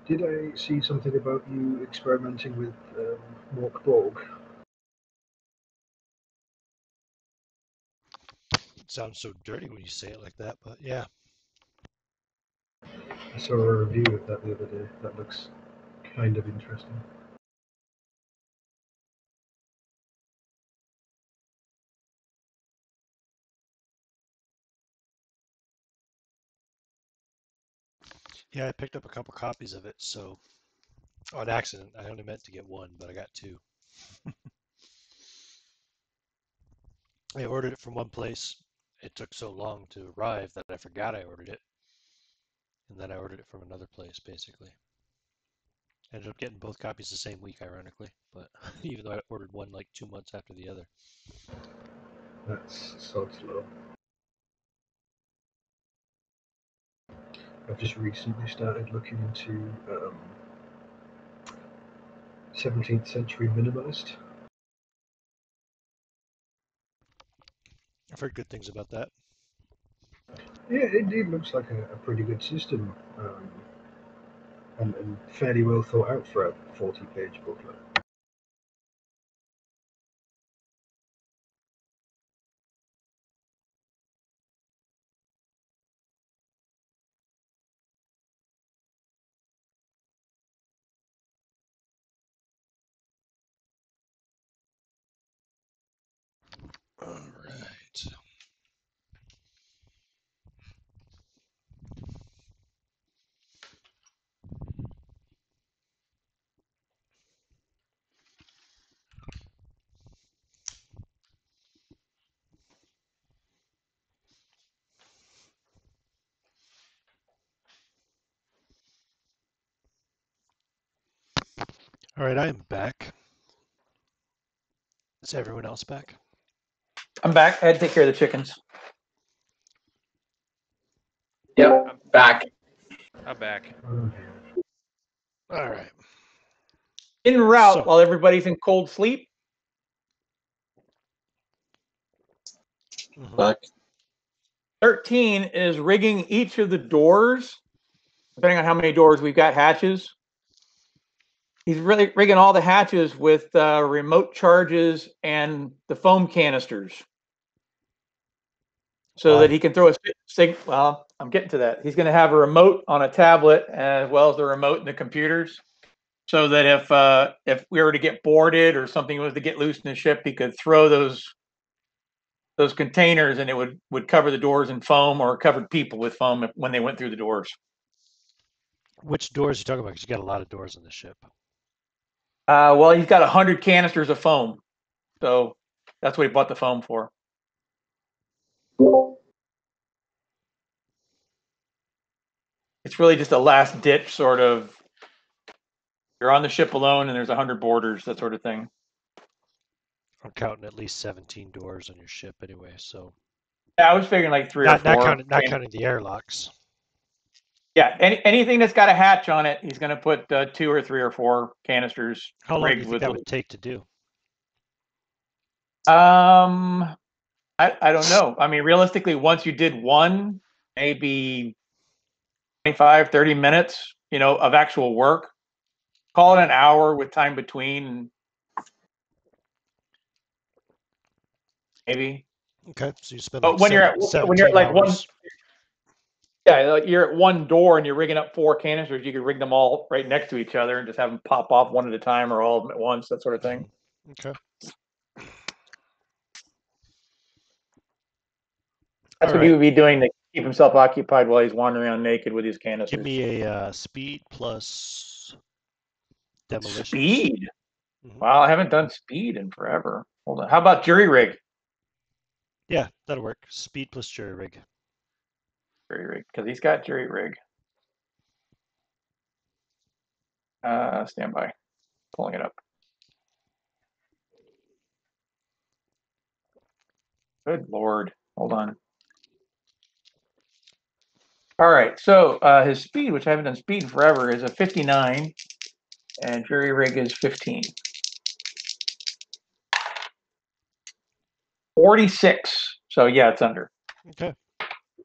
Did I see something about you experimenting with Mork Borg? It sounds so dirty when you say it like that, but yeah. I saw a review of that the other day. That looks kind of interesting. Yeah, I picked up a couple copies of it, so on accident. I only meant to get one, but I got two. I ordered it from one place. It took so long to arrive that I forgot I ordered it. And then I ordered it from another place, basically. I ended up getting both copies the same week, ironically, but even though I ordered one like 2 months after the other. That's so slow. I've just recently started looking into 17th century minimalist. I've heard good things about that. Yeah, it looks like a pretty good system, and fairly well thought out for a 40-page booklet. All right. All right, I am back. Is everyone else back? I'm back. I had to take care of the chickens. Yep, back. I'm back. All right. En route So, while everybody's in cold sleep. Back. 13 is rigging each of the doors, depending on how many doors we've got hatches. He's really rigging all the hatches with remote charges and the foam canisters, so that he can throw a well, I'm getting to that. He's going to have a remote on a tablet as well as the remote in the computers, so that if we were to get boarded or something was to get loose in the ship, he could throw those containers and it would cover the doors in foam, or covered people with foam when they went through the doors. which doors are you talking about? Because you got a lot of doors on the ship. Well, he's got 100 canisters of foam, so that's what he bought the foam for. It's really just a last ditch sort of. You're on the ship alone, and there's 100 boarders, that sort of thing. I'm counting at least 17 doors on your ship anyway, so Yeah, I was figuring like three or not four. not counting the airlocks. Yeah, anything that's got a hatch on it, he's going to put 2 or 3 or 4 canisters How long do rigged you think with. that would take to do? I don't know. I mean, realistically, once you did one, maybe 25, 30 minutes, of actual work. Call it an hour with time between, maybe. Okay, so you spend But like when you're 17 like one, hours. Yeah, like you're at one door and you're rigging up 4 canisters. You could rig them all right next to each other and just have them pop off one at a time or all of them at once, that sort of thing. Okay. That's what he would be doing to keep himself occupied while he's wandering around naked with his canisters. Give me a speed plus demolition. Speed? Wow, I haven't done speed in forever. Hold on. How about jury rig? Yeah, that'll work. Speed plus jury rig. Jury rig, because he's got jury rig. Stand by. Pulling it up. Good Lord. Hold on. All right, so his speed, which I haven't done speed in forever, is a 59, and jury rig is 15. 46. So yeah, it's under. Okay.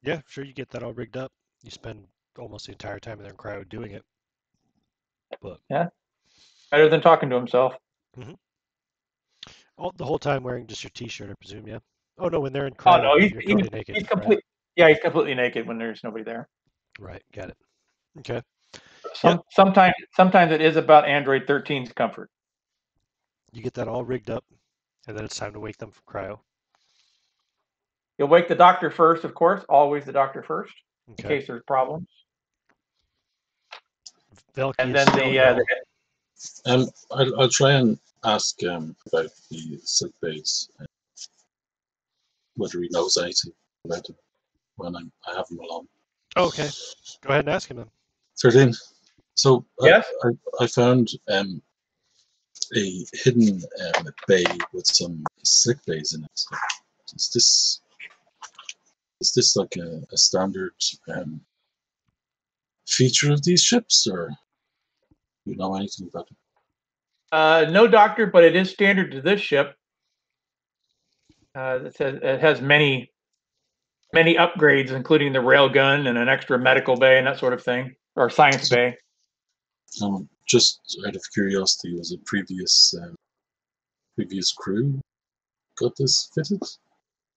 Yeah, sure. You get that all rigged up. You spend almost the entire time in there in cryo doing it. But yeah, better than talking to himself. Mm-hmm. The whole time wearing just your T-shirt, I presume. Yeah. Oh no, when they're in cryo, no, you're totally naked. He's complete. Right? Yeah, he's completely naked when there's nobody there. Right. Got it. Okay. Sometimes it is about Android 13's comfort. You get that all rigged up, and then it's time to wake them from cryo. You'll wake the doctor first, of course. Always the doctor first, in case there's problems. And then I'll try and ask about the sick bays, whether he knows anything about it when I have him along. Okay, go ahead and ask him then. 13. So yes? I found a hidden bay with some sick bays in it. So is this like a standard feature of these ships, or do you know anything about it? No, doctor, but it is standard to this ship. It has many upgrades, including the railgun and an extra medical bay and that sort of thing, or science bay. Just out of curiosity, was a previous crew got this fitted?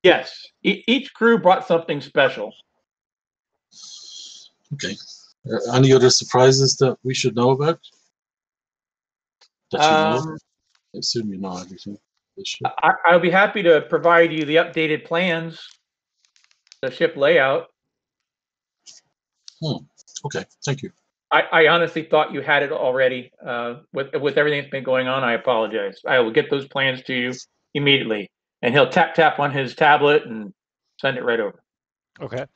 Yes, each crew brought something special. Okay. Any other surprises that we should know about? That you know? I assume you know everything. I'll be happy to provide you the updated plans, the ship layout. Okay, thank you. I honestly thought you had it already. With everything that's been going on, I apologize. I will get those plans to you immediately, and he'll tap on his tablet and send it right over. Okay.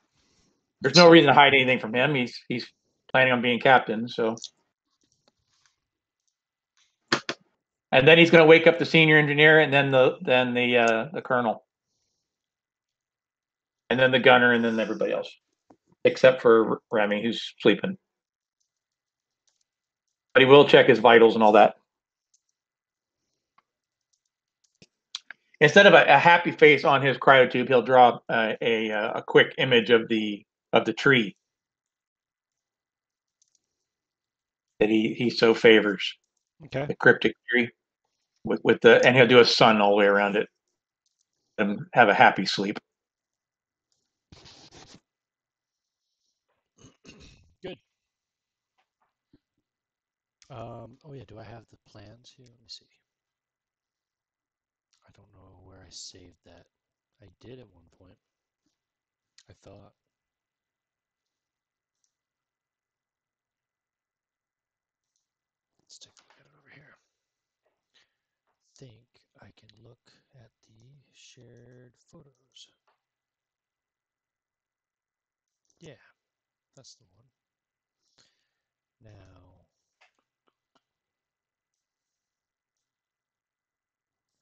There's no reason to hide anything from him. He's planning on being captain, so. And then he's going to wake up the senior engineer, and then the colonel, and then the gunner, and then everybody else, except for Remy, who's sleeping. But he will check his vitals and all that. Instead of a happy face on his cryotube, he'll draw a quick image of the tree that he so favors. Okay. The cryptic tree and he'll do a sun all the way around it and have a happy sleep. Good. Oh yeah, do I have the plans here? Let me see. I don't know where I saved that. I did at one point. I thought. Let's take a look at it over here. I think I can look at the shared photos. Yeah, that's the one. Now,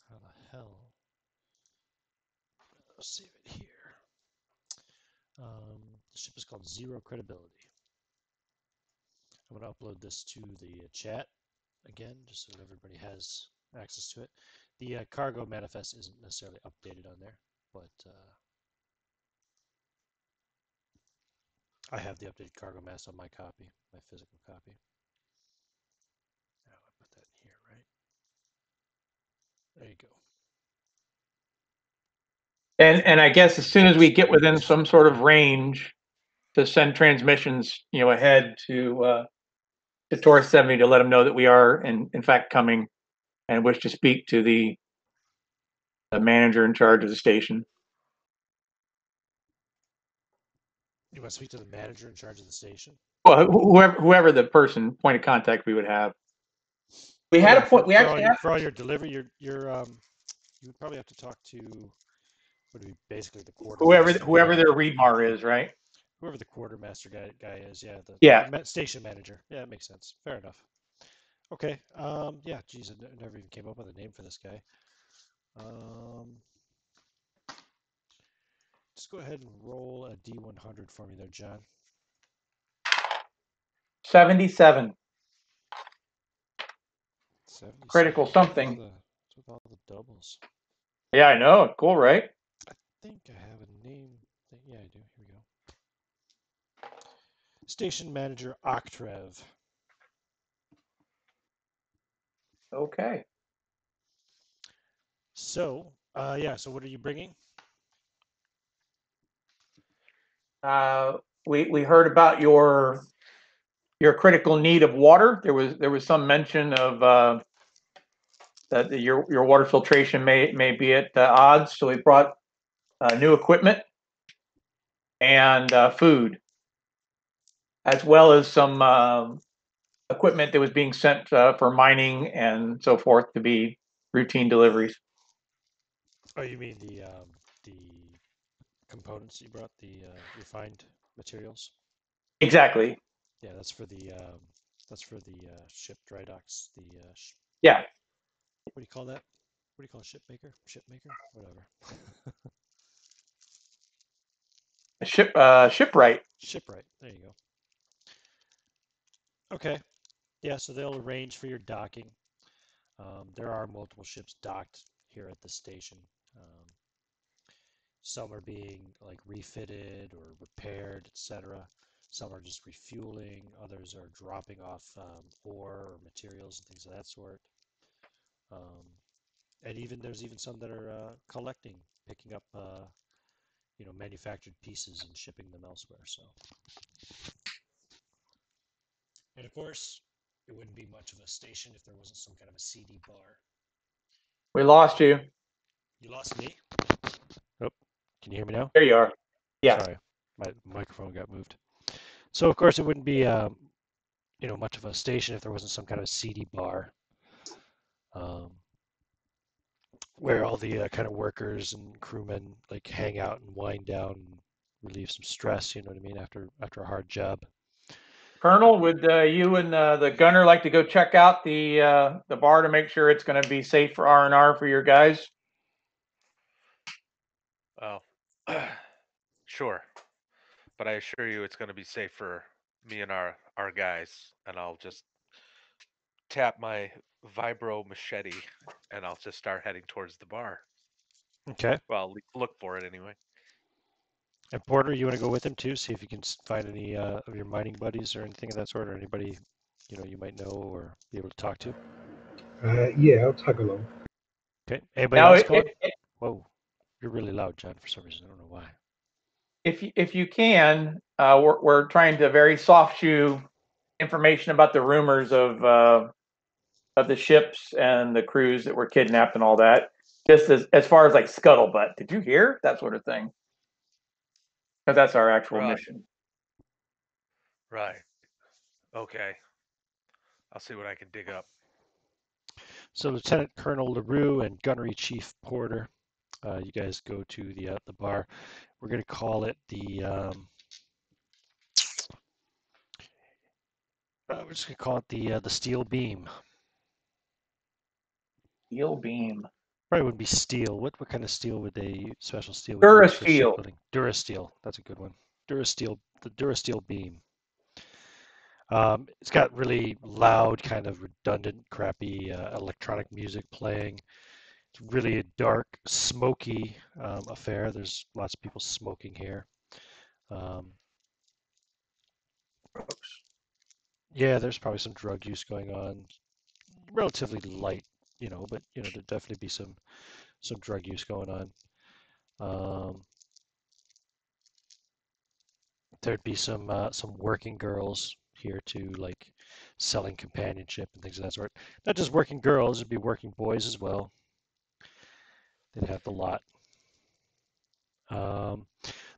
how the hell? I'll save it here. The ship is called Zero Credibility. I'm going to upload this to the chat again, just so that everybody has access to it. The cargo manifest isn't necessarily updated on there, but I have the updated cargo mass on my copy, my physical copy. Now I put that in here, right? There you go. And I guess as soon as we get within some sort of range, to send transmissions, ahead to Taurus 70 to let them know that we are in fact coming and wish to speak to the manager in charge of the station. You want to speak to the manager in charge of the station? Well, whoever the point of contact we would have. We had a point. We actually for all your delivery. You would probably have to talk to would be basically the quartermaster. Whoever their Readmar is, right? Whoever the quartermaster guy is, yeah. The station manager. Yeah, it makes sense. Fair enough. Okay. Yeah. Geez, I never even came up with a name for this guy. Just go ahead and roll a D100 for me there, John. 77. 77. Critical something. With all the doubles. Yeah, I know. Cool, right? I think I have a name. Yeah, I do. Here we go. Station manager Octrev. Okay. So, yeah. So, what are you bringing? We heard about your critical need of water. There was some mention of that your water filtration may be at odds. So we brought new equipment and food, as well as some equipment that was being sent for mining and so forth to be routine deliveries. Oh, you mean the components you brought, the refined materials? Exactly. Yeah, that's for the ship dry docks. Yeah. What do you call that? What do you call a ship maker? Ship maker? Whatever. Shipwright. Shipwright. There you go. Okay. Yeah, so they'll arrange for your docking. There are multiple ships docked here at the station. Some are being like refitted or repaired, etc. Some are just refueling. Others are dropping off ore or materials and things of that sort. And there's even some that are collecting, picking up manufactured pieces and shipping them elsewhere. So, and of course, it wouldn't be much of a station if there wasn't some kind of a CD bar. We lost you. You lost me? Oh, can you hear me now? There you are. Yeah. Sorry, my microphone got moved. So of course it wouldn't be much of a station if there wasn't some kind of CD bar, where all the kind of workers and crewmen like hang out and wind down and relieve some stress. You know what I mean? After a hard job. Colonel, would you and the gunner like to go check out the bar to make sure it's going to be safe for R&R for your guys? Oh, sure. But I assure you, it's going to be safe for me and our guys. And I'll just tap my vibro machete, and I'll just start heading towards the bar. Okay. Well, look for it anyway. And Porter, you want to go with him too? See if you can find any of your mining buddies or anything of that sort, or anybody you might know or be able to talk to. Yeah, I'll tag along. Okay. Anybody else going? Whoa, you're really loud, John. For some reason, I don't know why. If you can, we're trying to very soft shoe information about the rumors of the ships and the crews that were kidnapped and all that. Just as far as like scuttlebutt, did you hear that sort of thing? Because that's our actual mission. Right. Okay. I'll see what I can dig up. So Lieutenant Colonel LaRue and Gunnery Chief Porter, you guys go to the bar. We're going to call it we're just going to call it the Steel Beam. Steel Beam. Probably wouldn't be steel. What kind of steel would they use? Special steel? Durasteel. Durasteel. That's a good one. Durasteel. The Durasteel Beam. It's got really loud, kind of redundant, crappy electronic music playing. It's really a dark, smoky affair. There's lots of people smoking here. Yeah, there's probably some drug use going on. Relatively light, but there'd definitely be some drug use going on. there'd be some working girls here too, like selling companionship and things of that sort. Not just working girls, it'd be working boys as well. They'd have the lot. Um,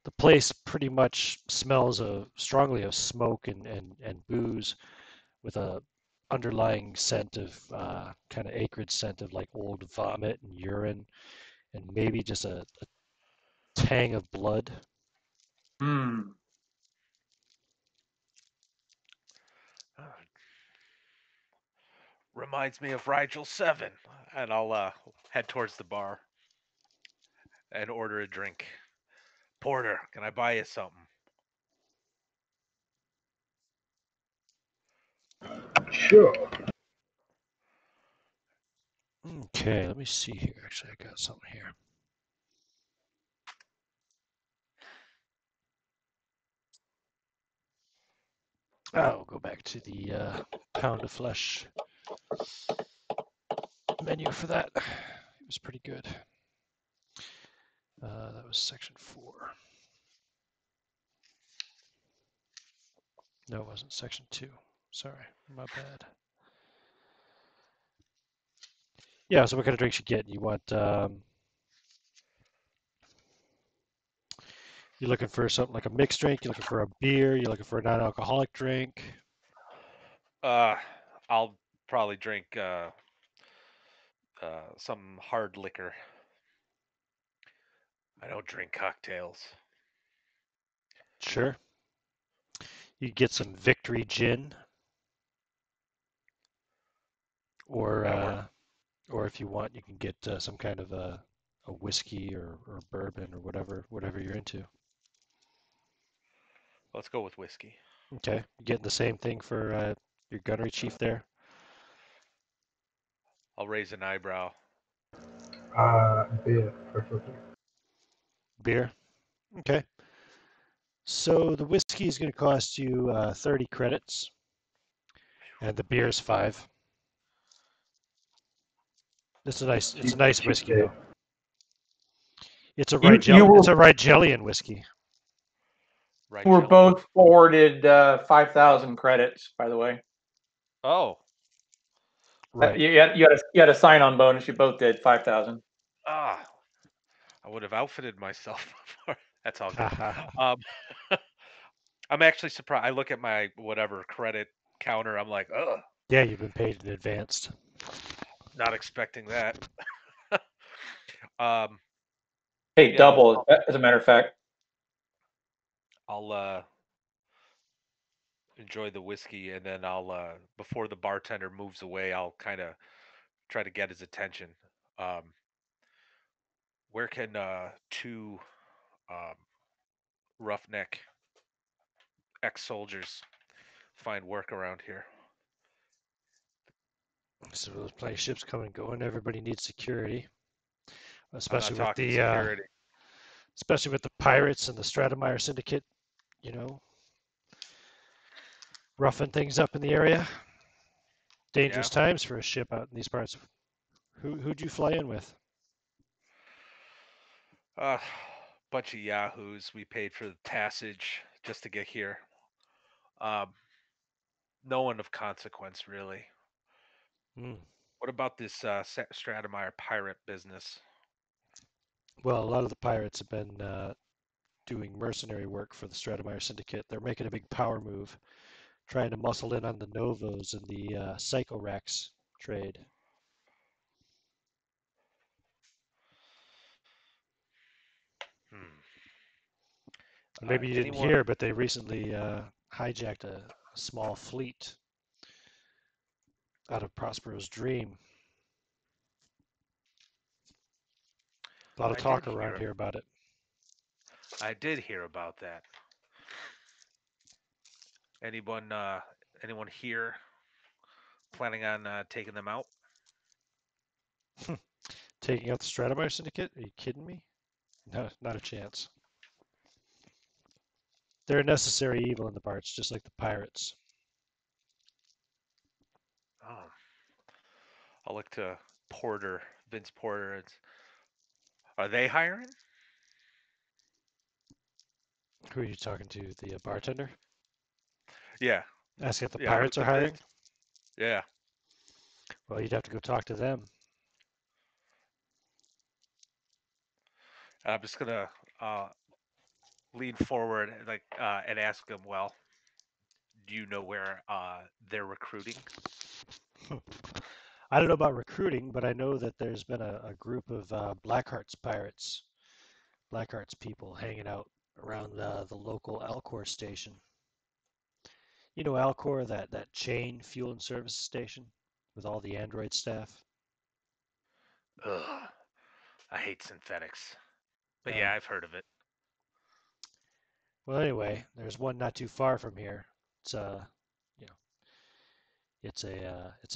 the place pretty much smells strongly of smoke and booze, with a underlying scent of kind of acrid scent of like old vomit and urine, and maybe just a tang of blood. Hmm. Reminds me of Rigel 7. And I'll head towards the bar and order a drink. Porter, can I buy you something? Sure. Okay, let me see here. Actually, I got something here. I'll go back to the pound of flesh menu for that. It was pretty good. That was section 4. No, it wasn't section 2. Sorry, my bad. Yeah, so what kind of drinks you get? You want you looking for something like a mixed drink? You looking for a beer? You looking for a non-alcoholic drink? I'll probably drink some hard liquor. I don't drink cocktails. Sure. You get some Victory Gin, or That work. or if you want, you can get some kind of a whiskey or bourbon or whatever you're into. Let's go with whiskey. Okay, you getting the same thing for your gunnery chief there? I'll raise an eyebrow. Beer, preferably. Beer. Okay. So the whiskey is going to cost you 30 credits, and the beer is 5. It's a nice Cheap whiskey date. though. It's a You It's a Rigelian whiskey. Right, were Jelly? both forwarded 5,000 credits, by the way. Oh. Right. You had a sign on bonus. You both did 5,000. Ah. I would have outfitted myself before. That's all good. Haha. Um, I'm actually surprised. I look at my whatever credit counter. I'm like, ugh, Yeah, you've been paid in advance. not expecting that. um, Hey, yeah, double, as a matter of fact. I'll enjoy the whiskey, and then I'll before the bartender moves away, I'll kind of try to get his attention. Um, where can two um, roughneck ex-soldiers find work around here? So there's plenty of ships coming and going. Everybody needs security, I'm not especially with talking the security. pirates and the Stratemeyer Syndicate. You know, roughing things up in the area. Yeah. Dangerous times for a ship out in these parts. Who'd you fly in with? Uh, bunch of yahoos. We paid for the passage just to get here. Um, no one of consequence, really. Hmm. What about this Stratemeyer pirate business? Well, a lot of the pirates have been doing mercenary work for the Stratemeyer Syndicate. They're making a big power move, trying to muscle in on the Novos and the Psychorax trade. Hmm. Maybe you didn't Anyone? hear, but they recently hijacked a small fleet out of Prospero's Dream. A lot of I did talk around hear. here about it. I did hear about that. Anyone? Anyone here planning on taking them out? Taking out the Stratemeyer Syndicate? Are you kidding me? No, not a chance. They're a necessary evil in the parts, just like the pirates. Oh, I'll look to Porter, Vince Porter. Are they hiring? Who are you talking to? The bartender? Yeah, Ask if the yeah. Who pirates are did this? hiring? Yeah. Well, you'd have to go talk to them. I'm just gonna uh, lean forward and ask them. Well, do you know where they're recruiting? I don't know about recruiting, but I know that there's been a group of Blackheart's pirates, Blackheart's people hanging out around the local Alcor station. You know Alcor, that chain fuel and service station with all the Android staff? Ugh, I hate synthetics. But Uh, yeah, I've heard of it. well, anyway, there's one not too far from here. It's you know, it's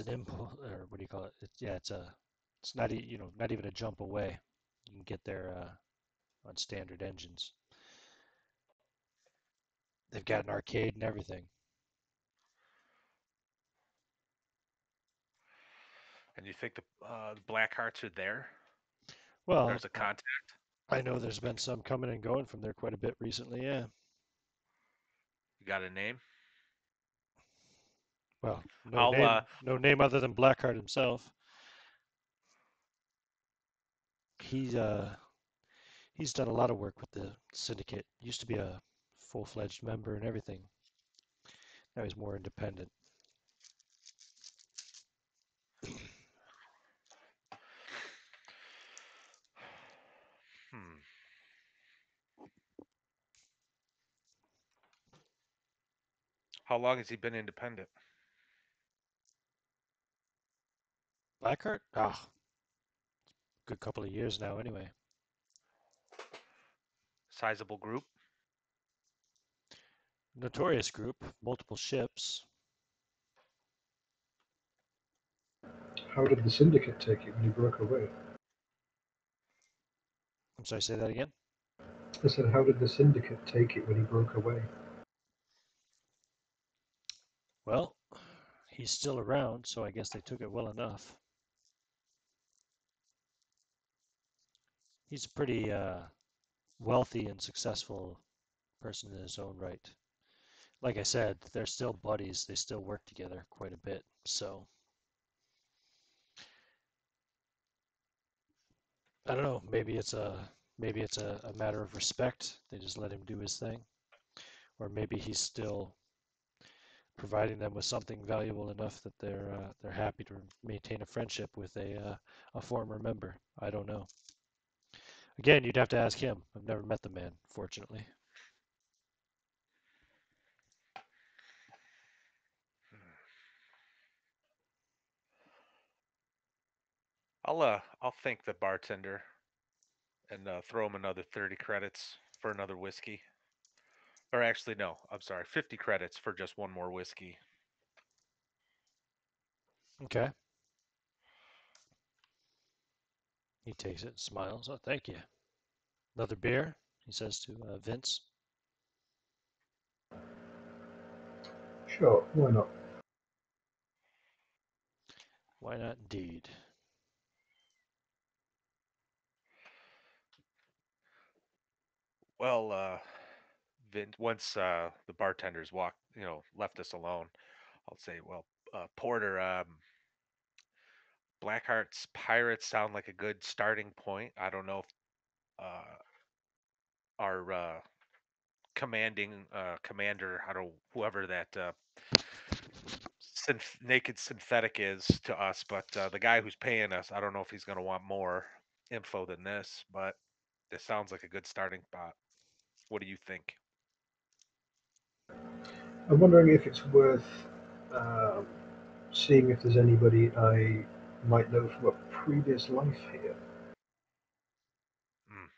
an impulse, or what do you call it? Yeah, it's not not even a jump away. You can get there on standard engines. They've got an arcade and everything. And you think the Black Hearts are there? Well, There's a contact. I know there's been some coming and going from there quite a bit recently. Yeah. You got a name? Well, no I'll name, no name other than Blackheart himself. He's he's done a lot of work with the syndicate. Used to be a full-fledged member and everything. Now he's more independent. hmm. How long has he been independent? Blackheart? Ah, good couple of years now anyway. Sizable group? Notorious group, multiple ships. How did the syndicate take it when he broke away? I'm sorry, say that again? I said, how did the syndicate take it when he broke away? Well, he's still around, so I guess they took it well enough. He's a pretty wealthy and successful person in his own right. Like I said, they're still buddies. They still work together quite a bit. So I don't know. Maybe it's a matter of respect. They just let him do his thing, or maybe he's still providing them with something valuable enough that they're happy to maintain a friendship with a former member. I don't know. Again, you'd have to ask him. I've never met the man, fortunately. I'll thank the bartender and throw him another 30 credits for another whiskey. Or actually, no, I'm sorry, 50 credits for just one more whiskey. Okay. He takes it, smiles. Oh, thank you. Another beer, he says to Vince. Sure, why not? Why not, indeed? Well, once the bartenders left us alone, I'll say, well, Porter, Blackheart's Pirates sound like a good starting point. I don't know if our commanding commander, I don't whoever that naked synthetic is to us, but the guy who's paying us, I don't know if he's going to want more info than this, but this sounds like a good starting spot. What do you think? I'm wondering if it's worth um, seeing if there's anybody I might know from a previous life here. Mm.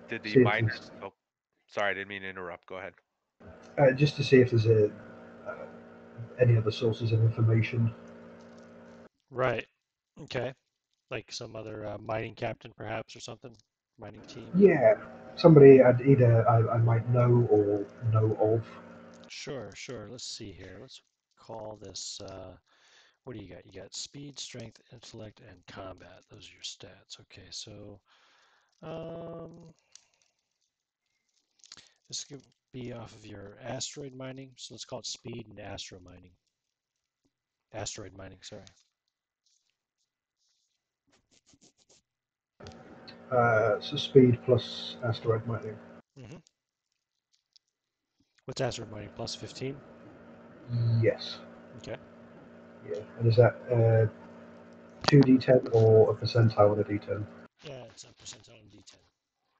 Did the See if there's miners? Oh, sorry, I didn't mean to interrupt. Go ahead. just to see if there's uh, any other sources of information. Right. Okay. Like some other mining captain, perhaps, or something. Mining team. Yeah, somebody I might know or know of. Sure, sure. Let's see here. Let's call this. What do you got? You got speed, strength, intellect, and combat. Those are your stats. Okay, so This could be off of your asteroid mining. So let's call it speed and astro mining. Asteroid mining, sorry. So speed plus asteroid mining. Mm-hmm. What's asteroid mining? Plus 15? Yes. Okay. Yeah. And is that 2d10 or a percentile on a d10? Yeah, it's a percentile and D10.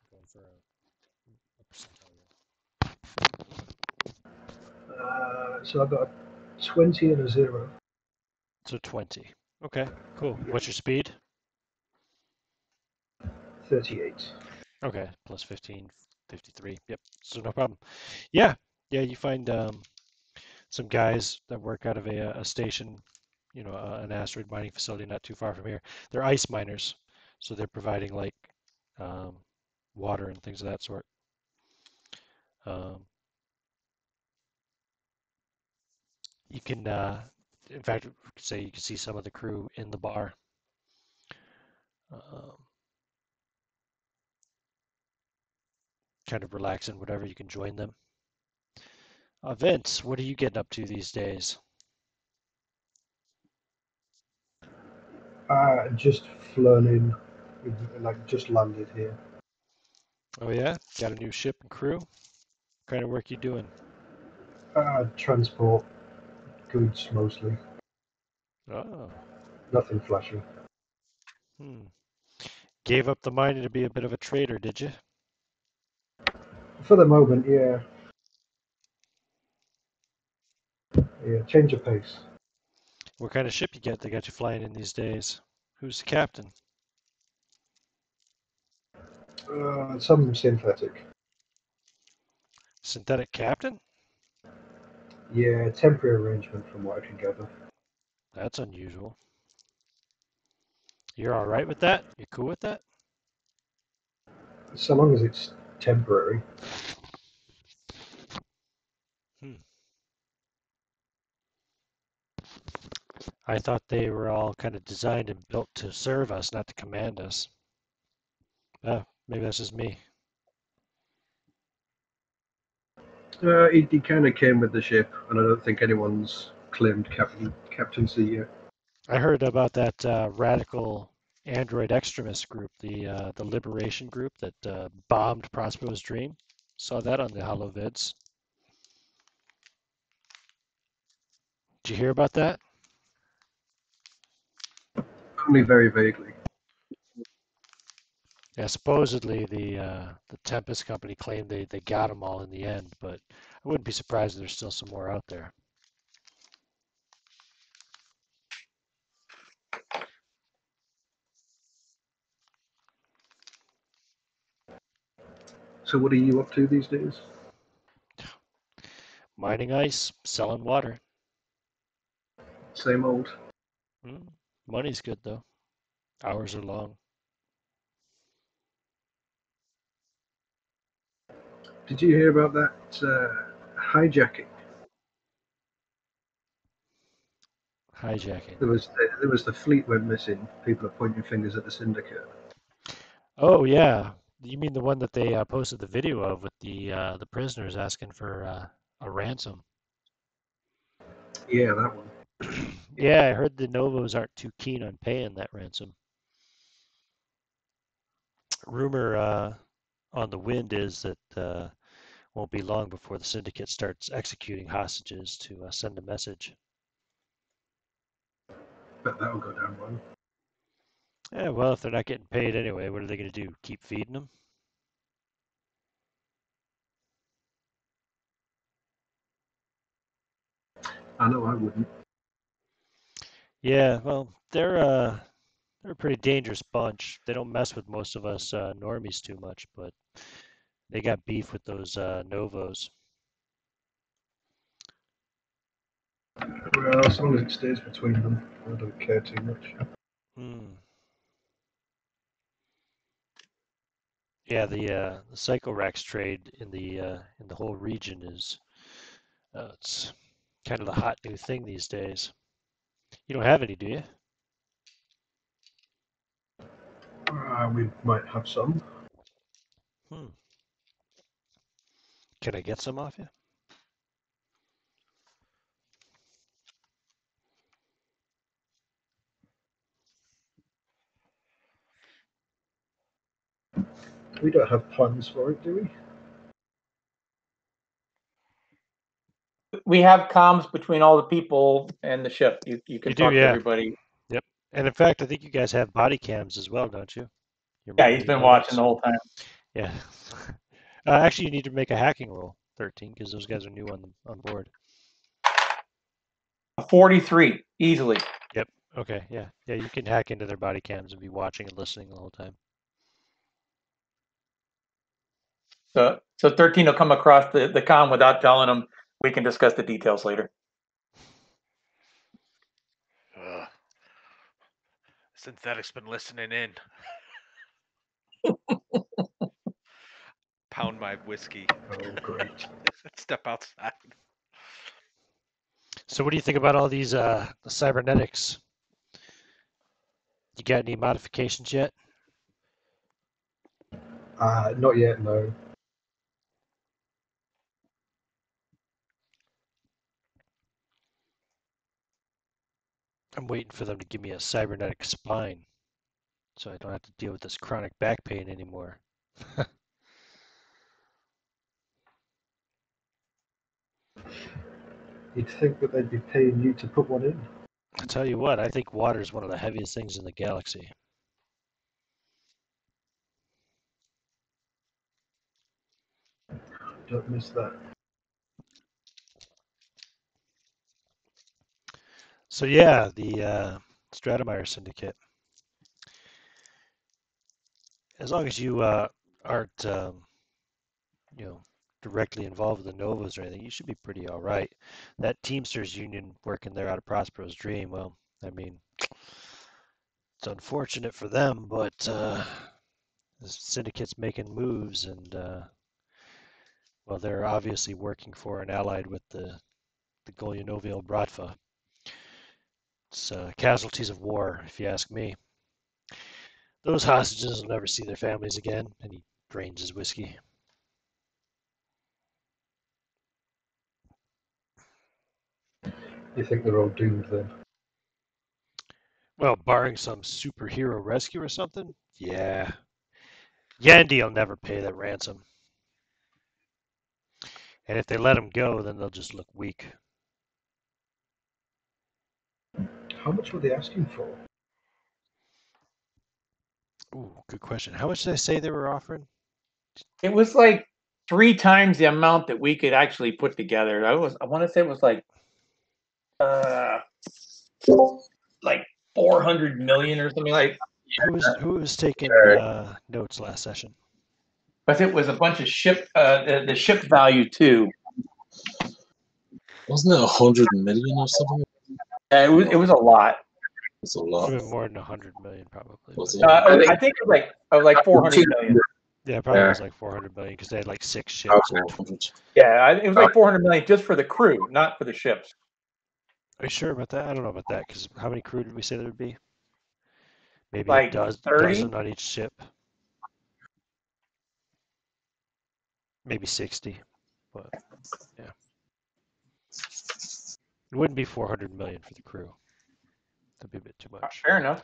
I'm going for a percentile roll. So I've got a 20 and a 0. So 20. Okay, cool. Yeah. What's your speed? 38. Okay, plus 15, 53. Yep, so no problem. Yeah, you find some guys that work out of a station, an asteroid mining facility not too far from here. They're ice miners, so they're providing like um, water and things of that sort. Um, you can, in fact, say you can see some of the crew in the bar. Um, kind of relaxing, whatever. You can join them. Vince, what are you getting up to these days? Just flown in, like just landed here. Oh yeah, got a new ship and crew. What kind of work you doing? Transport goods mostly. Oh, Nothing flashy. hmm. Gave up the mining to be a bit of a trader, did you? For the moment, yeah. Yeah, change of pace. What kind of ship you get? They got you flying in these days. Who's the captain? Some synthetic. Synthetic captain? Yeah, temporary arrangement from what I can gather. That's unusual. You're all right with that? You cool with that? So long as it's temporary. Hmm. I thought they were all kind of designed and built to serve us, not to command us. Maybe that's just me. He kind of came with the ship, and I don't think anyone's claimed captaincy yet. I heard about that radical android extremist group, the Liberation Group that bombed Prospero's Dream. Saw that on the Hollow Vids. Did you hear about that? Only very vaguely. Yeah, supposedly the Tempest company claimed they got them all in the end, but I wouldn't be surprised if there's still some more out there. So what are you up to these days? Mining ice, selling water. Same old. Money's good though. Hours are long. Did you hear about that hijacking? Hijacking. There was the fleet went missing. People are pointing fingers at the syndicate. Oh yeah, you mean the one that they posted the video of with the prisoners asking for a ransom? Yeah, that one. Yeah, I heard the Novos aren't too keen on paying that ransom. Rumor on the wind is that won't be long before the syndicate starts executing hostages to send a message. Bet that'll go down well. Yeah, well, if they're not getting paid anyway, what are they going to do? Keep feeding them? I know I wouldn't. Yeah, well, they're a pretty dangerous bunch. They don't mess with most of us normies too much, but they got beef with those Novos. Well, as long as it stays between them, I don't care too much. Hmm. Yeah, the Psychorax trade in the whole region is it's kind of the hot new thing these days. You don't have any, do you? We might have some. Can I get some off you? We don't have plans for it, do we? We have comms between all the people and the ship. You can You do, talk to yeah. everybody. Yep. And in fact, I think you guys have body cams as well, don't you? Yeah, he's been watching the whole time. Yeah. Actually, you need to make a hacking roll, 13, because those guys are new on board. 43 easily. Yep. Okay. Yeah. Yeah. You can hack into their body cams and be watching and listening the whole time. So 13 will come across the comm without telling him. We can discuss the details later. Synthetic's been listening in. Pound my whiskey. Oh, great. Step outside. So what do you think about all these cybernetics? You got any modifications yet? Not yet, no. I'm waiting for them to give me a cybernetic spine so I don't have to deal with this chronic back pain anymore. You'd think that they'd be paying you to put one in. I tell you what, I think water is one of the heaviest things in the galaxy. Don't miss that. So yeah, the Stratemeyer Syndicate. As long as you aren't, directly involved with the Novas or anything, you should be pretty all right. That Teamsters union working there out of Prospero's Dream, well, I mean, it's unfortunate for them, but the syndicate's making moves, and well, they're obviously working for and allied with the Golyanovil Bratva. It's casualties of war, if you ask me. Those hostages will never see their families again, and he drains his whiskey. You think they're all doomed then? Well, barring some superhero rescue or something, yeah. Yandy will never pay that ransom. And if they let him go, then they'll just look weak. How much were they asking for? Ooh, good question. How much did I say they were offering? It was like 3 times the amount that we could actually put together. I want to say it was like 400 million or something like. Who was taking notes last session? But it was a bunch of ship the ship value too. Wasn't it 100 million or something? It was a lot. It's a lot. More than 100 million, probably. I think it was like 400 million. Yeah, probably was like 400 million because they had like 6 ships. Okay. Yeah, it was like 400 million just for the crew, not for the ships. Are you sure about that? I don't know about that because how many crew did we say there would be? Maybe like a 30? dozen on each ship. Maybe 60, but yeah. It wouldn't be 400 million for the crew. That'd be a bit too much. Fair enough.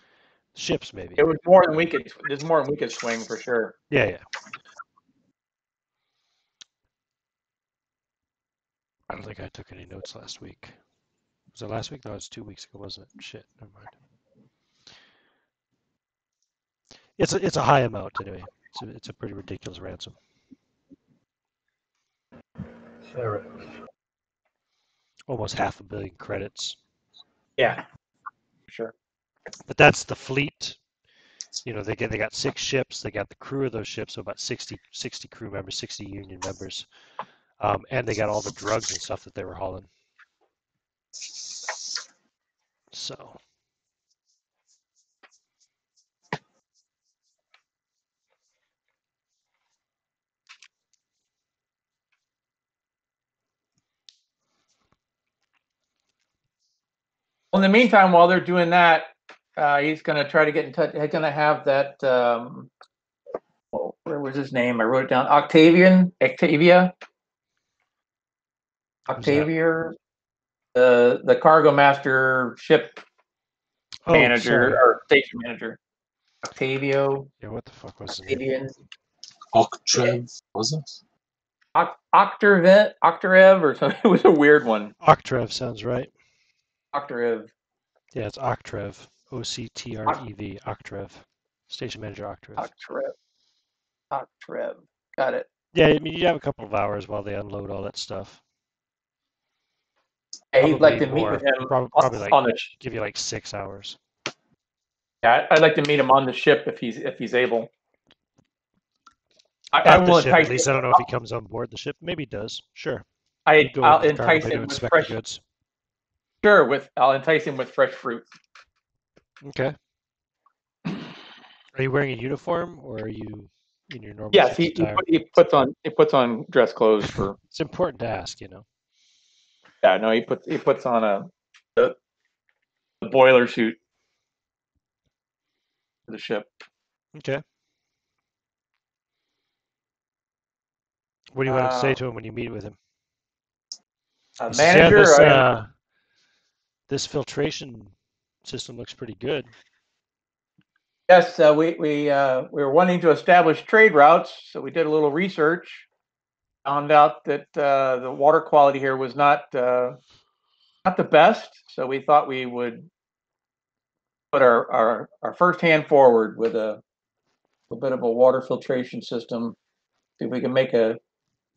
Ships, maybe. It was more than we could. There's more than we could swing for sure. Yeah, yeah. I don't think I took any notes last week. Was it last week? No, it was 2 weeks ago, wasn't it? Shit, never mind. It's a high amount anyway. It's a pretty ridiculous ransom. Fair enough. Almost 500 million credits. Yeah, sure. But that's the fleet. You know, they got 6 ships. They got the crew of those ships, so about 60 crew members, 60 union members, and they got all the drugs and stuff that they were hauling. So. Well, in the meantime, while they're doing that, he's going to try to get in touch. He's going to have that Oh, where was his name? I wrote it down. Octavia. The cargo master, ship manager, or station manager. Octavio. Yeah, what the fuck was Octavian. his name? Octrev, was it? Octarev or something. It was a weird one. Octrev sounds right. Octarev. Yeah, it's Octrev. Octrev. Octrev. Station manager Octrev. Octrev. Got it. Yeah, I mean, you have a couple of hours while they unload all that stuff. Yeah, he'd like to meet with him. Probably like on the give you like 6 hours. Yeah, I'd like to meet him on the ship if he's able. At the ship, at least. I don't know if he comes on board the ship. Maybe he does. Sure. I'll entice him with fresh goods. Sure, I'll entice him with fresh fruit. Okay. Are you wearing a uniform, or are you in your normal? Yes, he puts on dress clothes for. It's important to ask, you know. Yeah, no, he puts on a boiler suit for the ship. Okay. What do you want to say to him when you meet with him? Manager, says, this filtration system looks pretty good. Yes, we were wanting to establish trade routes, so we did a little research. Found out that the water quality here was not the best, so we thought we would put our first hand forward with a bit of a water filtration system. See if we can make a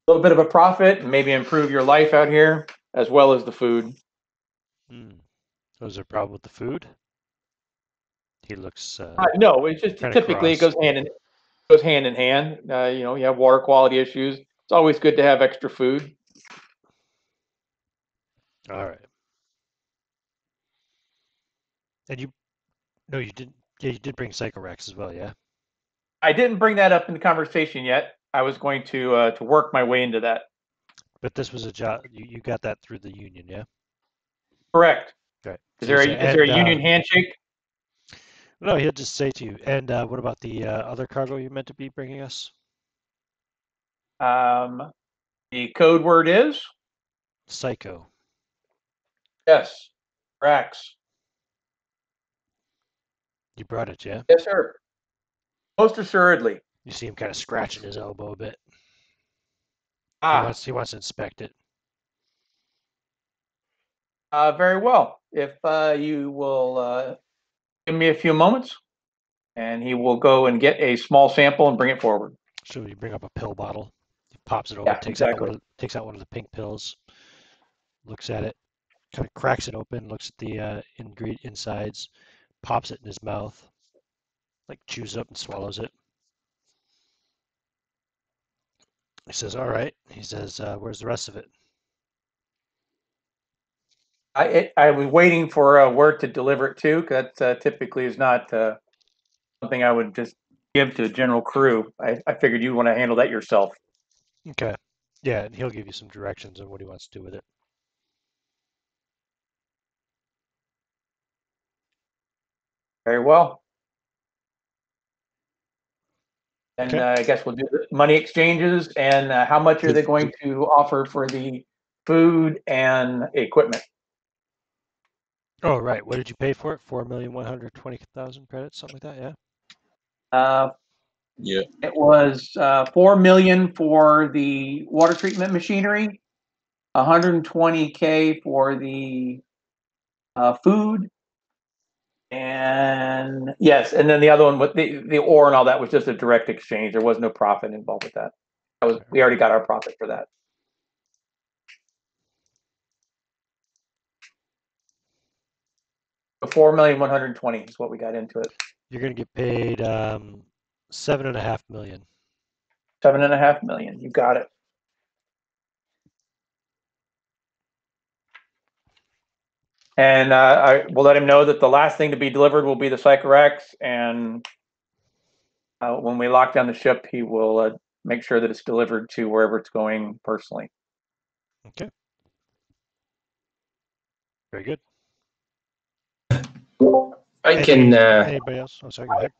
little bit of a profit and maybe improve your life out here as well as the food. Was there a problem with the food? He looks. No, it's just typically it goes hand in hand. You have water quality issues. It's always good to have extra food. All right. And you didn't. Yeah, you did bring Psychorex as well, yeah. I didn't bring that up in the conversation yet. I was going to work my way into that. But this was a job. You got that through the union, yeah. Correct. Right. Is there a union handshake? No, he'll just say to you. And what about the other cargo you meant to be bringing us? The code word is Psycho. Yes, Rax. You brought it, yeah? Yes, sir. Most assuredly. You see him kind of scratching his elbow a bit. He wants to inspect it. Very well. If you will give me a few moments, and he will go and get a small sample and bring it forward. So you bring up a pill bottle. He pops it open, takes out one of the pink pills, looks at it, kind of cracks it open, looks at the insides, pops it in his mouth, like chews up and swallows it. He says, all right. He says, where's the rest of it? I was waiting for where to deliver it to, because that typically is not something I would just give to a general crew. I figured you'd want to handle that yourself. Okay. Yeah, and he'll give you some directions on what he wants to do with it. Very well. And okay. I guess we'll do the money exchanges. And how much are they going to offer for the food and equipment? Oh, right. What did you pay for it? 4,120,000 credits, something like that, yeah? Yeah. It was $4 million for the water treatment machinery, $120K for the food, and yes, and then the other one with the ore and all that was just a direct exchange. There was no profit involved with that. We already got our profit for that. So 4,120,000 is what we got into it. You're going to get paid $7.5 million. $7.5 million. You got it. And I will let him know that the last thing to be delivered will be the Psychorex, and when we lock down the ship, he will make sure that it's delivered to wherever it's going personally. Okay. Very good. I can. Anybody else? Oh, sorry, go ahead.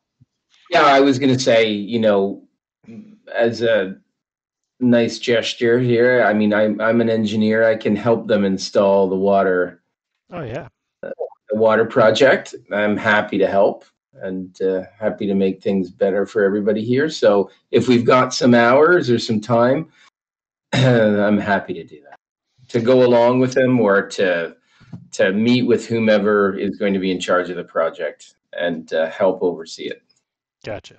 Yeah, I was going to say, as a nice gesture here, I mean, I'm an engineer. I can help them install the water. Oh yeah. The water project. I'm happy to help and happy to make things better for everybody here. So if we've got some hours or some time, I'm happy to do that. To go along with them or to meet with whomever is going to be in charge of the project and help oversee it. Gotcha.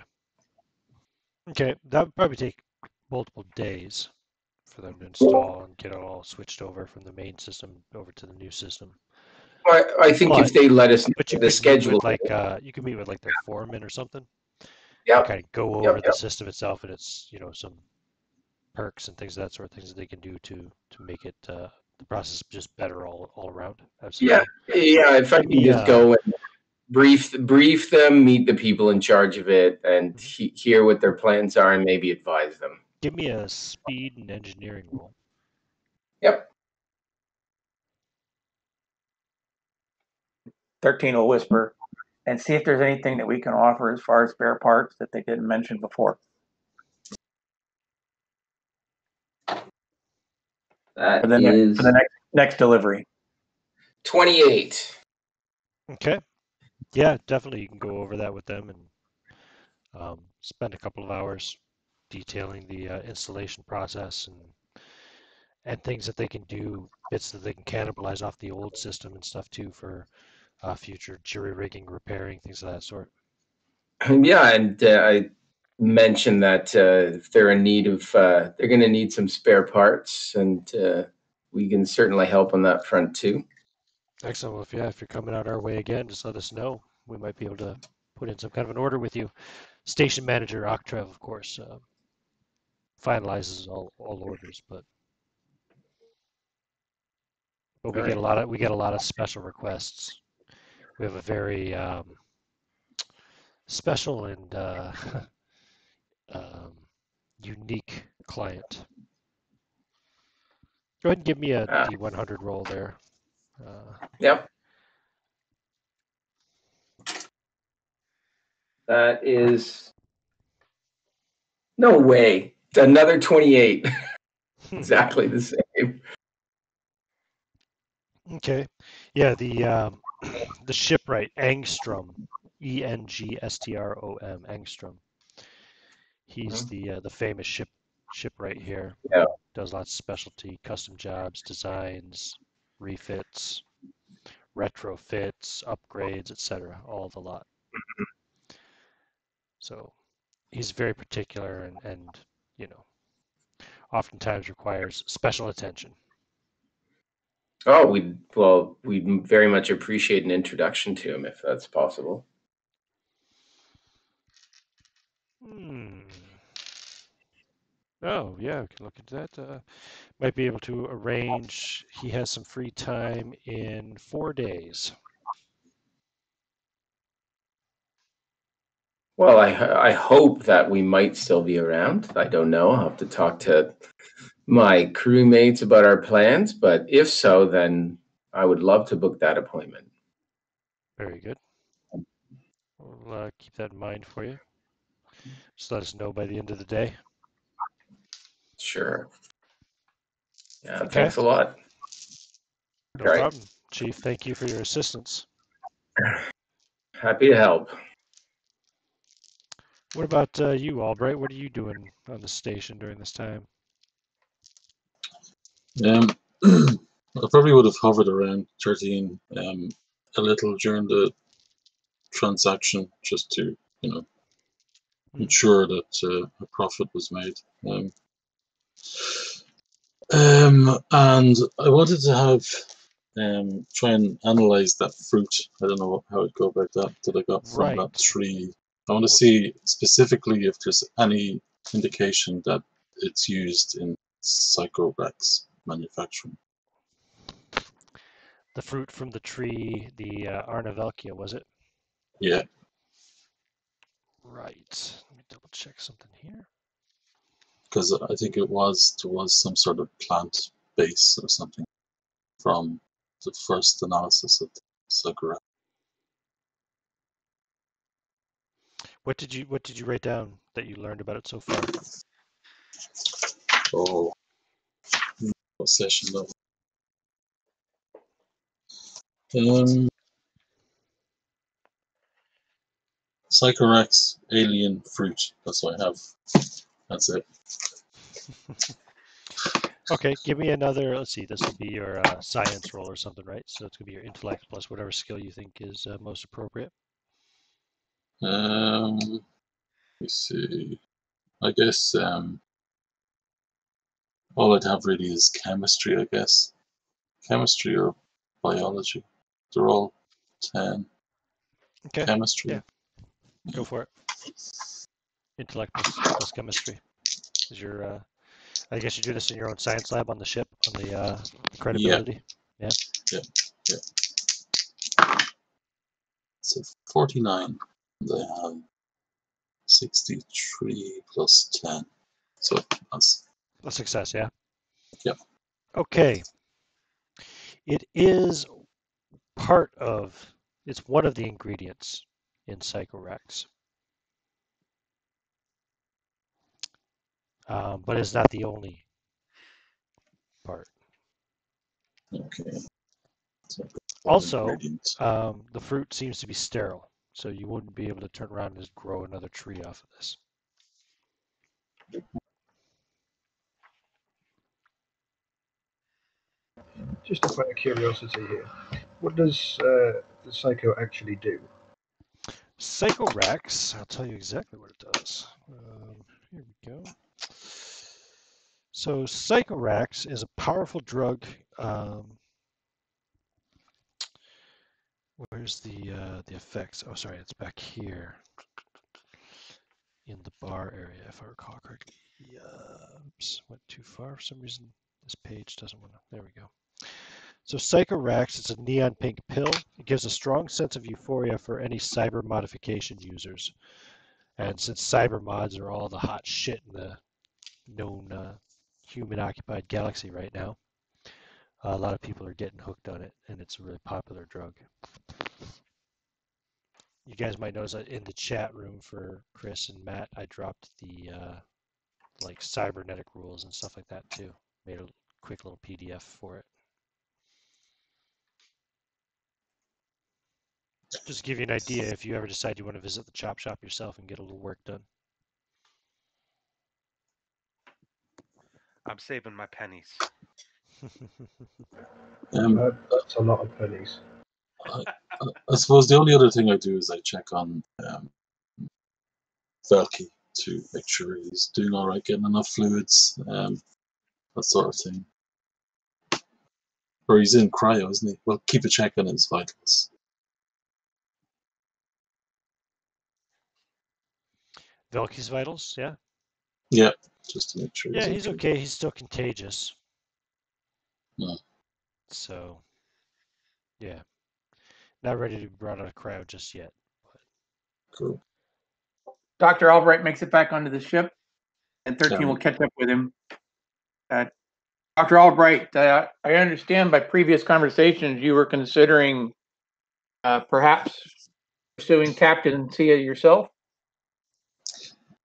Okay, that would probably take multiple days for them to install and get it all switched over from the main system over to the new system. I think if they let us know but you the could meet schedule, with you could meet with like their foreman or something. Yeah. Kind of go over the system itself and its some perks and things of that sort of things that they can do to make it the process just better all around. Absolutely. Yeah. If I can just go and brief them, meet the people in charge of it, and hear what their plans are, and maybe advise them. Give me a speed and engineering roll. Yep. 13 will whisper and see if there's anything that we can offer as far as spare parts that they didn't mention before. That for the next delivery. 28. Okay. Yeah, definitely. You can go over that with them and spend a couple of hours detailing the installation process and things that they can do, bits that they can cannibalize off the old system and stuff too for future jury rigging, repairing, things of that sort. Yeah, and I mentioned that if they're in need of, they're going to need some spare parts, and we can certainly help on that front too. Excellent. Well, if you're coming out our way again, just let us know. We might be able to put in some kind of an order with you. Station manager Octrev, of course, finalizes all orders, but we get a lot of special requests. We have a very special and unique client. Go ahead and give me a D100 roll there. Yep. That is no way. It's another 28. Exactly the same. Okay. Yeah, the shipwright Angstrom, Engstrom, Angstrom. He's the famous shipwright here. Yeah. Does lots of specialty custom jobs, designs, refits, retrofits, upgrades, etc. All the lot. So he's very particular and oftentimes requires special attention. Oh, we'd very much appreciate an introduction to him if that's possible. Oh, yeah, we can look into that. Might be able to arrange. He has some free time in 4 days. Well, I hope that we might still be around. I don't know. I'll have to talk to my crewmates about our plans, but if so, then I would love to book that appointment. Very good. We'll keep that in mind for you. Just let us know by the end of the day. Sure. Yeah, Okay. Thanks a lot. No problem, Chief. Thank you for your assistance. Happy to help. What about you, Albright? What are you doing on the station during this time? I probably would have hovered around 13 a little during the transaction just to, ensure that a profit was made. And I wanted to have try and analyze that fruit. I don't know how I'd go about that I got from that tree. I want to see specifically if there's any indication that it's used in Psychorex manufacturing. The fruit from the tree, the Arnavelkia, was it? Yeah. Right. Let me double check something here. Because I think there was some sort of plant base or something from the first analysis of Psychorex. What did you write down that you learned about it so far? Oh, what session level? Psychorax alien fruit. That's what I have. That's it. Okay, give me another. Let's see. This will be your science roll or something, right? So it's gonna be your intellect plus whatever skill you think is most appropriate. Let's see. I guess all I'd have really is chemistry. I guess chemistry or biology. They're all 10. Okay. Chemistry. Yeah. Go for it. Intellect plus chemistry is your. I guess you do this in your own science lab on the ship on the Yeah. credibility. Yeah. Yeah. Yeah. So 49. They have 63 plus 10. So that's A success. Yeah. yeah. Okay. It is part of. It's one of the ingredients in Psychorex, but it's not the only part. Okay. So one Also, ingredient. the fruit seems to be sterile, so you wouldn't be able to turn around and just grow another tree off of this. Just a point of curiosity here. What does the psycho actually do? Psychorex, I'll tell you exactly what it does. Here we go. So Psychorex is a powerful drug. Where's the effects? Oh, sorry, it's back here in the bar area, if I recall correctly. Oops, went too far for some reason. This page doesn't want to. There we go. So Psychorex is a neon pink pill. It gives a strong sense of euphoria for any cyber modification users. And since cyber mods are all the hot shit in the known human-occupied galaxy right now, a lot of people are getting hooked on it, and it's a really popular drug. You guys might notice that in the chat room for Chris and Matt, I dropped the like cybernetic rules and stuff like that too. Made a quick little PDF for it. Just to give you an idea if you ever decide you want to visit the chop shop yourself and get a little work done. I'm saving my pennies. That's a lot of pennies. I suppose the only other thing I do is I check on Velky to make sure he's doing all right, getting enough fluids, that sort of thing. Or he's in cryo, isn't he? Well, keep a check on his vitals. Velky's vitals, yeah? Yeah, just to make sure Yeah, he's he's okay. He's still contagious. Yeah. So, yeah. Not ready to be brought out of cryo just yet. Cool. Dr. Albright makes it back onto the ship, and 13 will Carry. catch up with him. Dr. Albright, I understand by previous conversations you were considering perhaps pursuing captaincy yourself.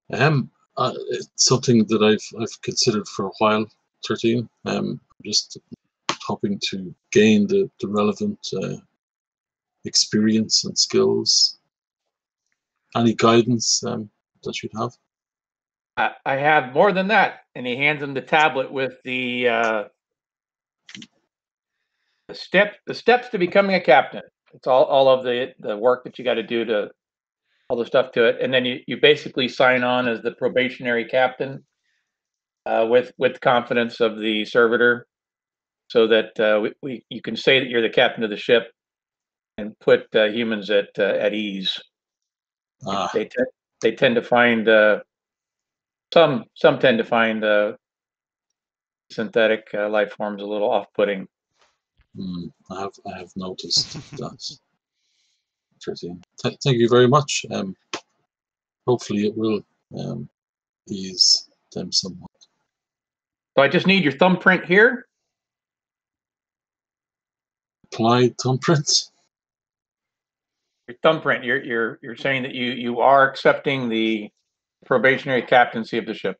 It's something that I've considered for a while, 13. Just hoping to gain the relevant experience and skills. Any guidance that you'd have? I have more than that. And he hands him the tablet with the steps to becoming a captain. It's all of the work that you got to do to all the stuff to it. And then you basically sign on as the probationary captain with confidence of the servitor, so that you can say that you're the captain of the ship and put humans at ease. Ah, They tend to find some tend to find synthetic life forms a little off-putting. I have noticed that. 13. Thank you very much. Hopefully it will ease them somewhat. So I just need your thumbprint here. Applied thumbprint? Your thumbprint. You're saying that you are accepting the probationary captaincy of the ship.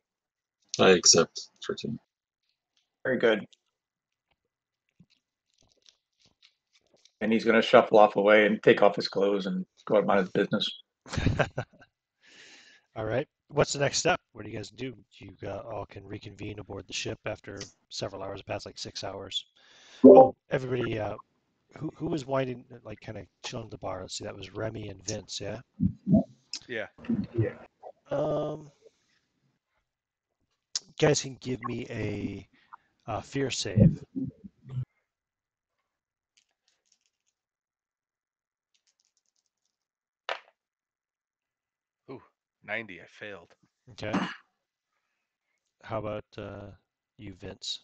I accept 13. Very good. And he's going to shuffle off away and take off his clothes and go about his business. All right. What's the next step? What do you guys do? You all can reconvene aboard the ship after several hours, past like 6 hours. Oh, everybody, who was winding, like kind of chilling at the bar? Let's see, that was Remy and Vince, yeah? Yeah. Yeah. You guys can give me a fear save. Ooh, 90. I failed. Okay. How about you, Vince?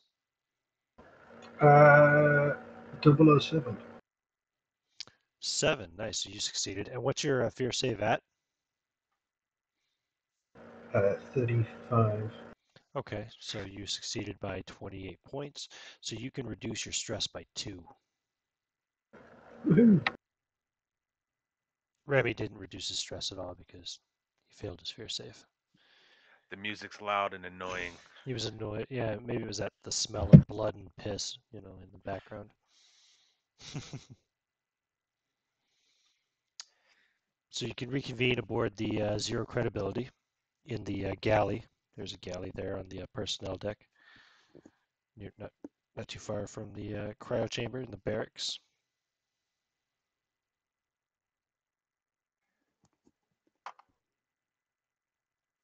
007. 7. Nice. So you succeeded. And what's your fear save at? 35. Okay. So you succeeded by 28 points. So you can reduce your stress by 2. Woohoo! Remy didn't reduce his stress at all because he failed his fear save. The music's loud and annoying. He was annoyed. Yeah, maybe it was that the smell of blood and piss, in the background. So you can reconvene aboard the Zero Credibility in the galley. There's a galley there on the personnel deck. You're not too far from the cryo chamber in the barracks.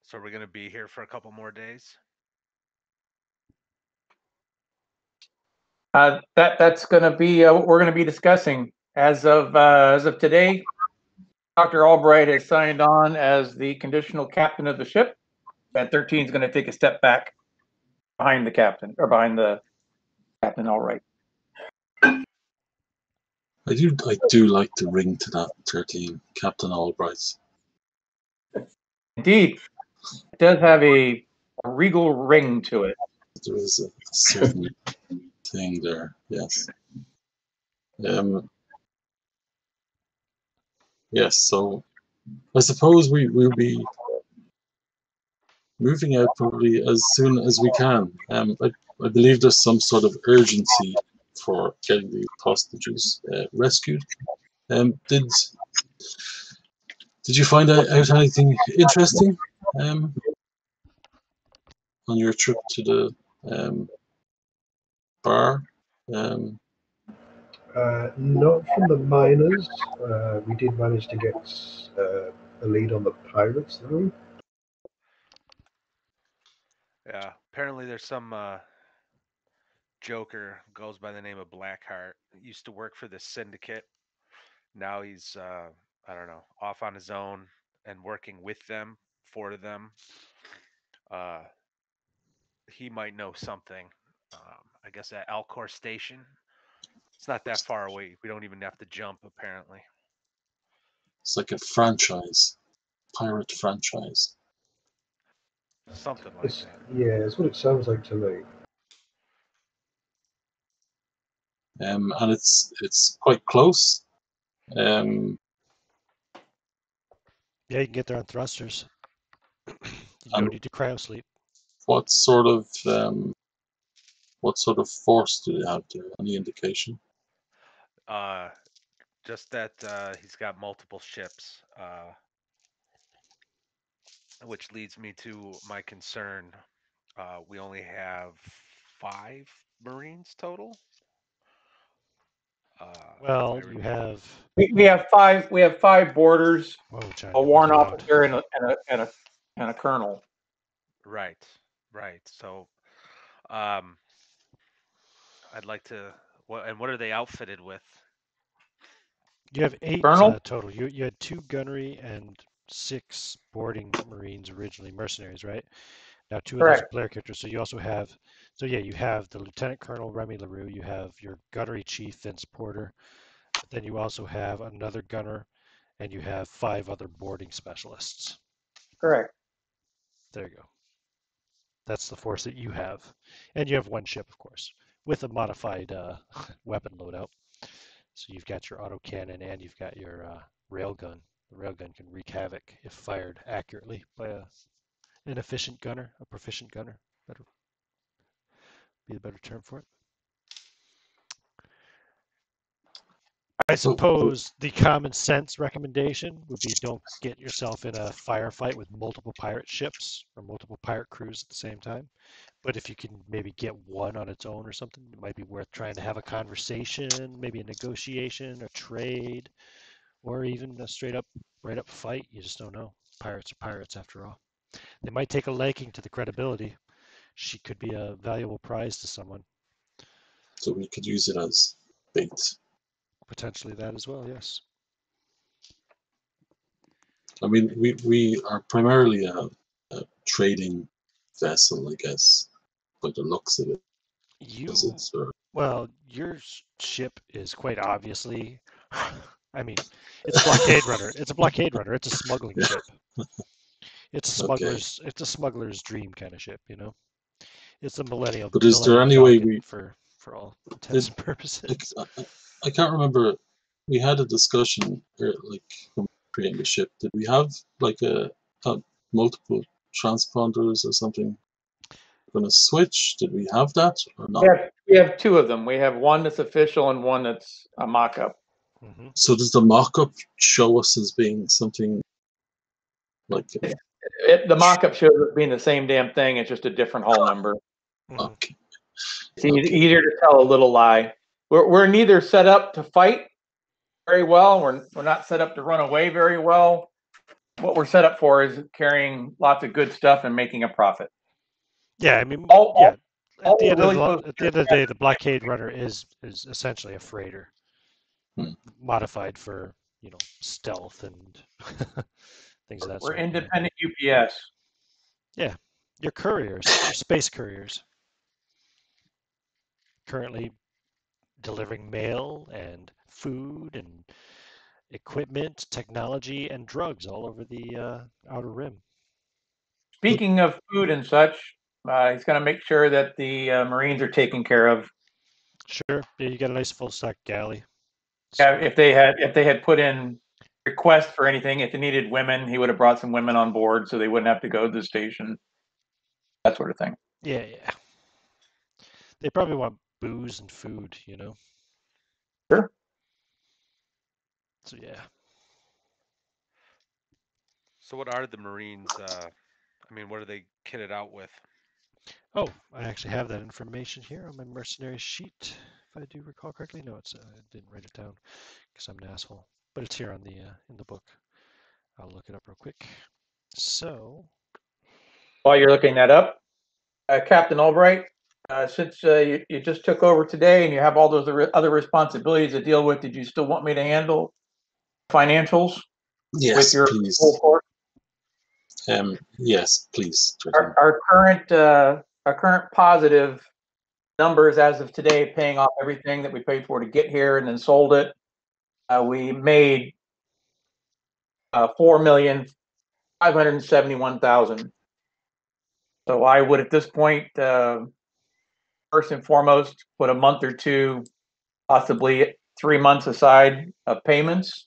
So we're gonna be here for a couple more days. That's going to be what we're going to be discussing as of today. Dr. Albright has signed on as the conditional captain of the ship, and 13 is going to take a step back behind the captain or behind the captain Albright. I do like the ring to that 13, Captain Albright. Indeed, it does have a regal ring to it. There is a certain thing there, yes. Yes, so I suppose we'll be moving out probably as soon as we can. I believe there's some sort of urgency for getting the hostages rescued. Did you find out anything interesting on your trip to the bar? Not from the miners. We did manage to get a lead on the pirates, though. Yeah. Apparently there's some Joker goes by the name of Blackheart. Used to work for the syndicate. Now he's I don't know, off on his own and working with them, for them. Uh, he might know something. I guess at Alcor Station. It's not that far away. We don't even have to jump, apparently. It's like a franchise, pirate franchise. Something like that. Yeah, it's what it sounds like to me. And it's quite close. Yeah, you can get there on thrusters. You don't And need to cryo sleep. what sort of force do they have there? Any indication? Uh, just that he's got multiple ships, which leads me to my concern. We only have 5 Marines total. If I Well, you have. We have five. We have 5 boarders, Whoa, John, a you're really warrant loud. officer, and a colonel. right, right. So, um, I'd like to. What are they outfitted with? You have 8 Colonel, total. You had 2 gunnery and 6 boarding Marines originally, mercenaries, right? Now 2 of those are correct. player characters. So you also have. So yeah, you have the Lieutenant Colonel Remy LaRue. You have your gunnery chief Vince Porter. But then you also have another gunner, and you have 5 other boarding specialists. Correct. There you go. That's the force that you have, and you have 1 ship, of course, with a modified weapon loadout. So you've got your autocannon and you've got your railgun. The railgun can wreak havoc if fired accurately by an efficient gunner, a proficient gunner. Better be the better term for it. I But, suppose the common sense recommendation would be don't get yourself in a firefight with multiple pirate ships or multiple pirate crews at the same time. But if you can maybe get one on its own or something, it might be worth trying to have a conversation, maybe a negotiation, a trade, or even a straight up, right up fight. You just don't know. Pirates are pirates after all. They might take a liking to the credibility. She could be a valuable prize to someone. so we could use it as bait. Potentially that as well, yes. I mean, we are primarily a trading vessel, I guess, by the looks of it. Is You, it? Or, well, your ship is quite obviously, I mean, it's a blockade runner. It's a blockade runner. It's a smuggling yeah. ship. Okay. It's a smuggler's dream kind of ship, you know? It's a millennial But is there millennium any way falcon we for all intents did? and purposes. I can't remember. We had a discussion like when creating the ship. Did we have like a multiple transponders or something? Going to switch? Did we have that or not? We have two of them. We have one that's official and one that's a mock-up. Hmm. So does the mock-up show us as being something like The mock-up shows it being the same damn thing. It's just a different hull number. Hmm. okay, It's okay, easier to tell a little lie. We're neither set up to fight very well. We're not set up to run away very well. What we're set up for is carrying lots of good stuff and making a profit. Yeah, I mean, All, all, yeah. all we're really supposed At to the do end of the day, the blockade runner is essentially a freighter, hmm. modified for stealth and things of that we're sort. independent UPS. Yeah, your couriers, your space couriers, currently delivering mail and food and equipment, technology, and drugs all over the outer rim. Speaking of food and such, he's going to make sure that the Marines are taken care of. Sure, yeah, you got a nice full stack galley. Yeah, So if they had put in requests for anything, if they needed women, he would have brought some women on board so they wouldn't have to go to the station. That sort of thing. yeah, they probably want booze and food, Sure. So yeah. So what are the Marines? I mean, what are they kitted out with? Oh, I actually have that information here on my mercenary sheet, if I do recall correctly. No, I didn't write it down because I'm an asshole. But it's here on the in the book. I'll look it up real quick. So, While you're looking that up, Captain Albright, since you just took over today and you have all those other responsibilities to deal with, did you still want me to handle financials with Yes, your full please. court? Yes, please. Our current positive numbers as of today, paying off everything that we paid for to get here and then sold it. We made 4,571,000. So I would, at this point, first and foremost, put a month or two, possibly 3 months aside of payments,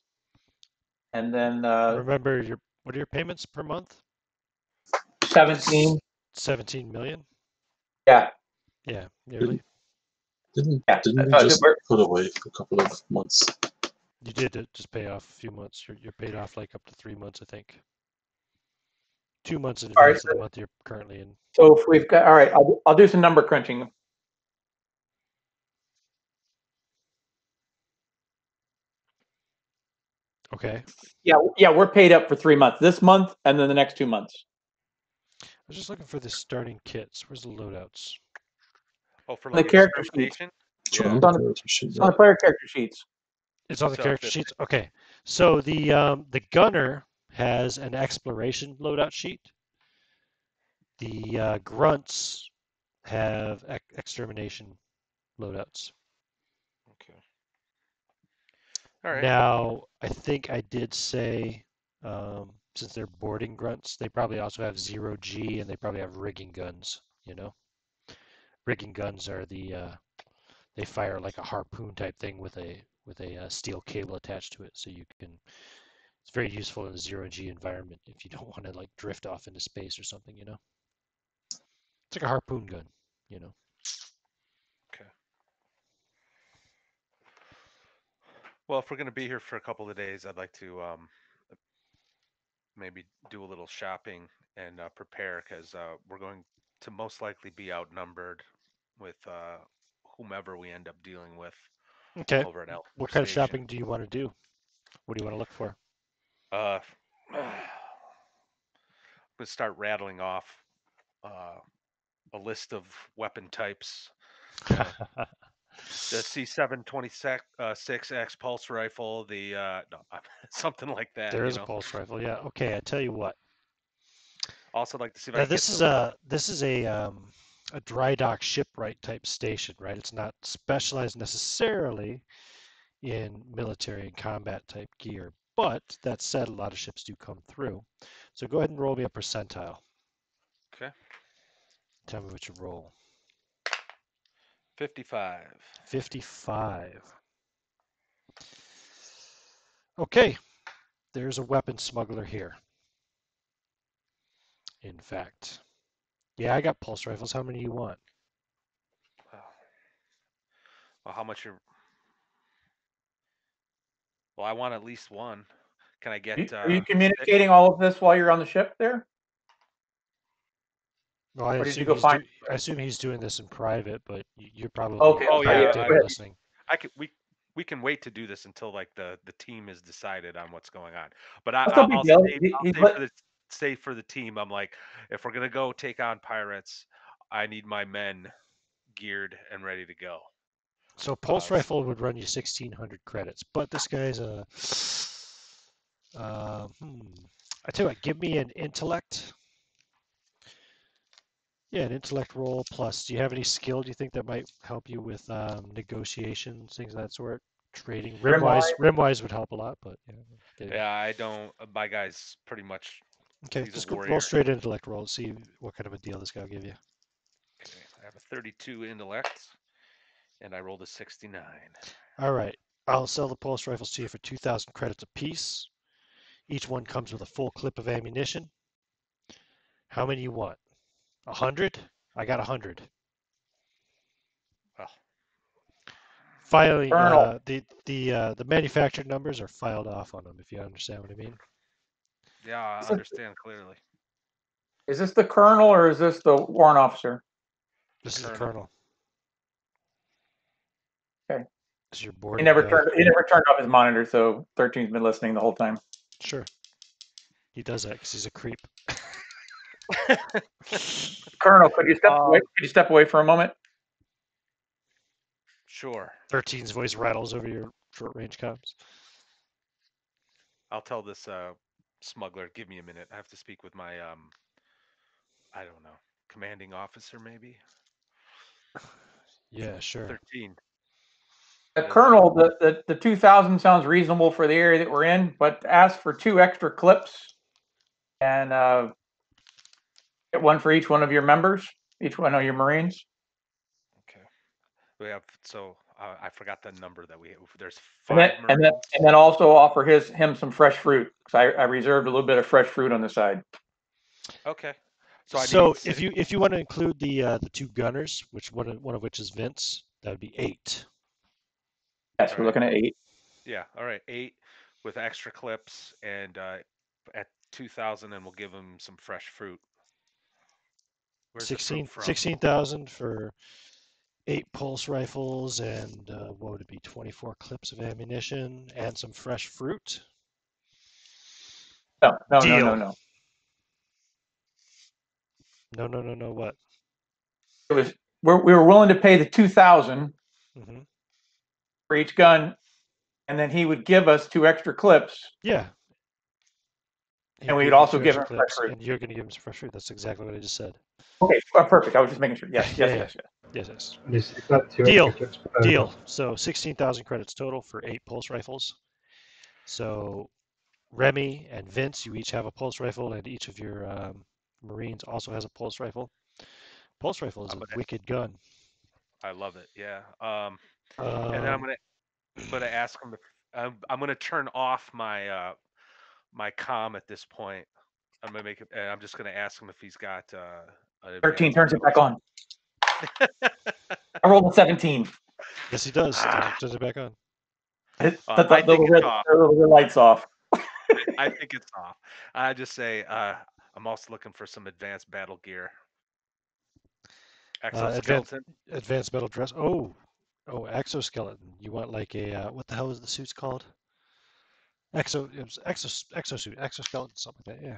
and then remember what are your payments per month? 17. 17 million? Yeah, Yeah, nearly. Didn't didn't yeah. didn't we So just put away a couple of months? You did just pay off a few months. You're paid off like up to 3 months, I think. 2 months in all right. advance of the month you're currently in. So if we've got, all right, I'll do some number crunching. Okay. Yeah, we're paid up for 3 months. This month and then the next 2 months. I was just looking for the starting kits. Where's the loadouts? Oh, for On the like character sheets. experimentation? It's Yeah. on the character sheet. It's on the player character sheets. It's on the So character if sheets. Okay. So the gunner has an exploration loadout sheet. The grunts have extermination loadouts. okay. All right. Now, I think I did say, since they're boarding grunts, they probably also have 0G and they probably have rigging guns, Rigging guns are they fire like a harpoon type thing with a steel cable attached to it, so you can It's very useful in a zero-G environment if you don't want to like drift off into space or something, you know. It's like a harpoon gun, you know. Okay. Well, if we're gonna be here for a couple of days, I'd like to maybe do a little shopping and prepare because we're going to most likely be outnumbered with whomever we end up dealing with Okay. over at Elsinore What kind of Station. shopping do you want to do? What do you want to look for? Uh, let's start rattling off a list of weapon types. Uh, the C726X pulse rifle, the no, something like that. There is a pulse rifle. Yeah. Okay. I tell you what. Also, like to see if I Now can get this is some. a dry dock shipwright type station, right? It's not specialized necessarily in military and combat type gear, but that said, a lot of ships do come through. So go ahead and roll me a percentile. Okay. Tell me what you roll. 55. 55. Okay, there's a weapon smuggler here. In fact, yeah, I got pulse rifles. How many you want? Well, how much are? Well, I want at least one. Can I get Are you 6? communicating all of this while you're on the ship there? Well, I Or did you assume go find? I assume he's doing this in private, but you're probably Okay, Oh okay, probably yeah, yeah. dead Go or ahead. listening. I could we can wait to do this until like the team is decided on what's going on. But That's no big I'll deal. say He's say for the team, I'm like, if we're gonna go take on pirates, I need my men geared and ready to go. So pulse S- rifle would run you 1,600 credits, but this guy's a. Hmm. I tell you what, give me an intellect. Yeah, an intellect roll plus. Do you have any skill? Do you think that might help you with negotiations, things of that sort? Trading, Rimwise. rimwise would help a lot, but yeah. Okay, yeah, I don't. My guy's pretty much okay, he's a just go roll warrior. straight intellect roll. See what kind of a deal this guy will give you. Okay, I have a 32 intellect, and I rolled a 69. All right, I'll sell the pulse rifles to you for 2,000 credits apiece. Each one comes with a full clip of ammunition. How many you want? 100? I got 100. Oh, Filing Colonel. the manufactured numbers are filed off on them, if you understand what I mean. yeah, I Is this, understand clearly. is this the colonel or is this the warrant officer? This is the Colonel. colonel. Okay. This is your He boarding never guy. turned. He never turned off his monitor, so 13's been listening the whole time. Sure. He does that because he's a creep. Colonel, could you step away? Um, Could you step away for a moment? sure. 13's voice rattles over your short range comms. I'll tell this smuggler, give me a minute. I have to speak with my I don't know, commanding officer maybe. Yeah, sure. 13. Colonel, the 2,000 sounds reasonable for the area that we're in, but ask for 2 extra clips and get one for each one of your members, each one of your Marines. Okay. We have so I forgot the number that we have. There's And then, 5 and then, Marines. and then also offer him some fresh fruit because I reserved a little bit of fresh fruit on the side. Okay. So I So need if you want to include the 2 gunners, which one of which is Vince, that would be 8. Yes, all we're right. looking at 8. Yeah. All right. 8 with extra clips and at 2,000, and we'll give them some fresh fruit. Where's the fruit from? 16,000 for 8 pulse rifles and what would it be? 24 clips of ammunition and some fresh fruit. No, no, no, no, Deal. no. No. What? It was we were willing to pay the 2,000 Hmm. for each gun, and then he would give us 2 extra clips, Yeah. and He'd we'd give you also 2 give extra him fresh clips, fruit. and you're going to give him some fresh fruit. That's exactly what I just said. Okay, perfect. I was just making sure. Yes, Yeah, yes, yeah. yes, yes. Yes. And is that 2 Deal. extra clips per Deal. gun? So 16,000 credits total for 8 pulse rifles. So Remy and Vince, you each have a pulse rifle, and each of your Marines also has a pulse rifle. Pulse rifle is I'm a gonna, wicked gun. I love it. Yeah. And then Um, I'm gonna ask him. I'm gonna turn off my my comm at this point. I'm gonna make it. I'm just gonna ask him if he's got an 13 advanced turns it back battle on. I rolled a 17. Yes, he does. Ah. Turns it back on. Hit I the think it's red, off. the red lights off. I think it's off. I just say I'm also looking for some advanced battle gear. Advanced Exoskeleton. advanced metal dress. Oh, exoskeleton. You want like a what the hell is the suit's called? Exosuit, exoskeleton, something like that. Yeah,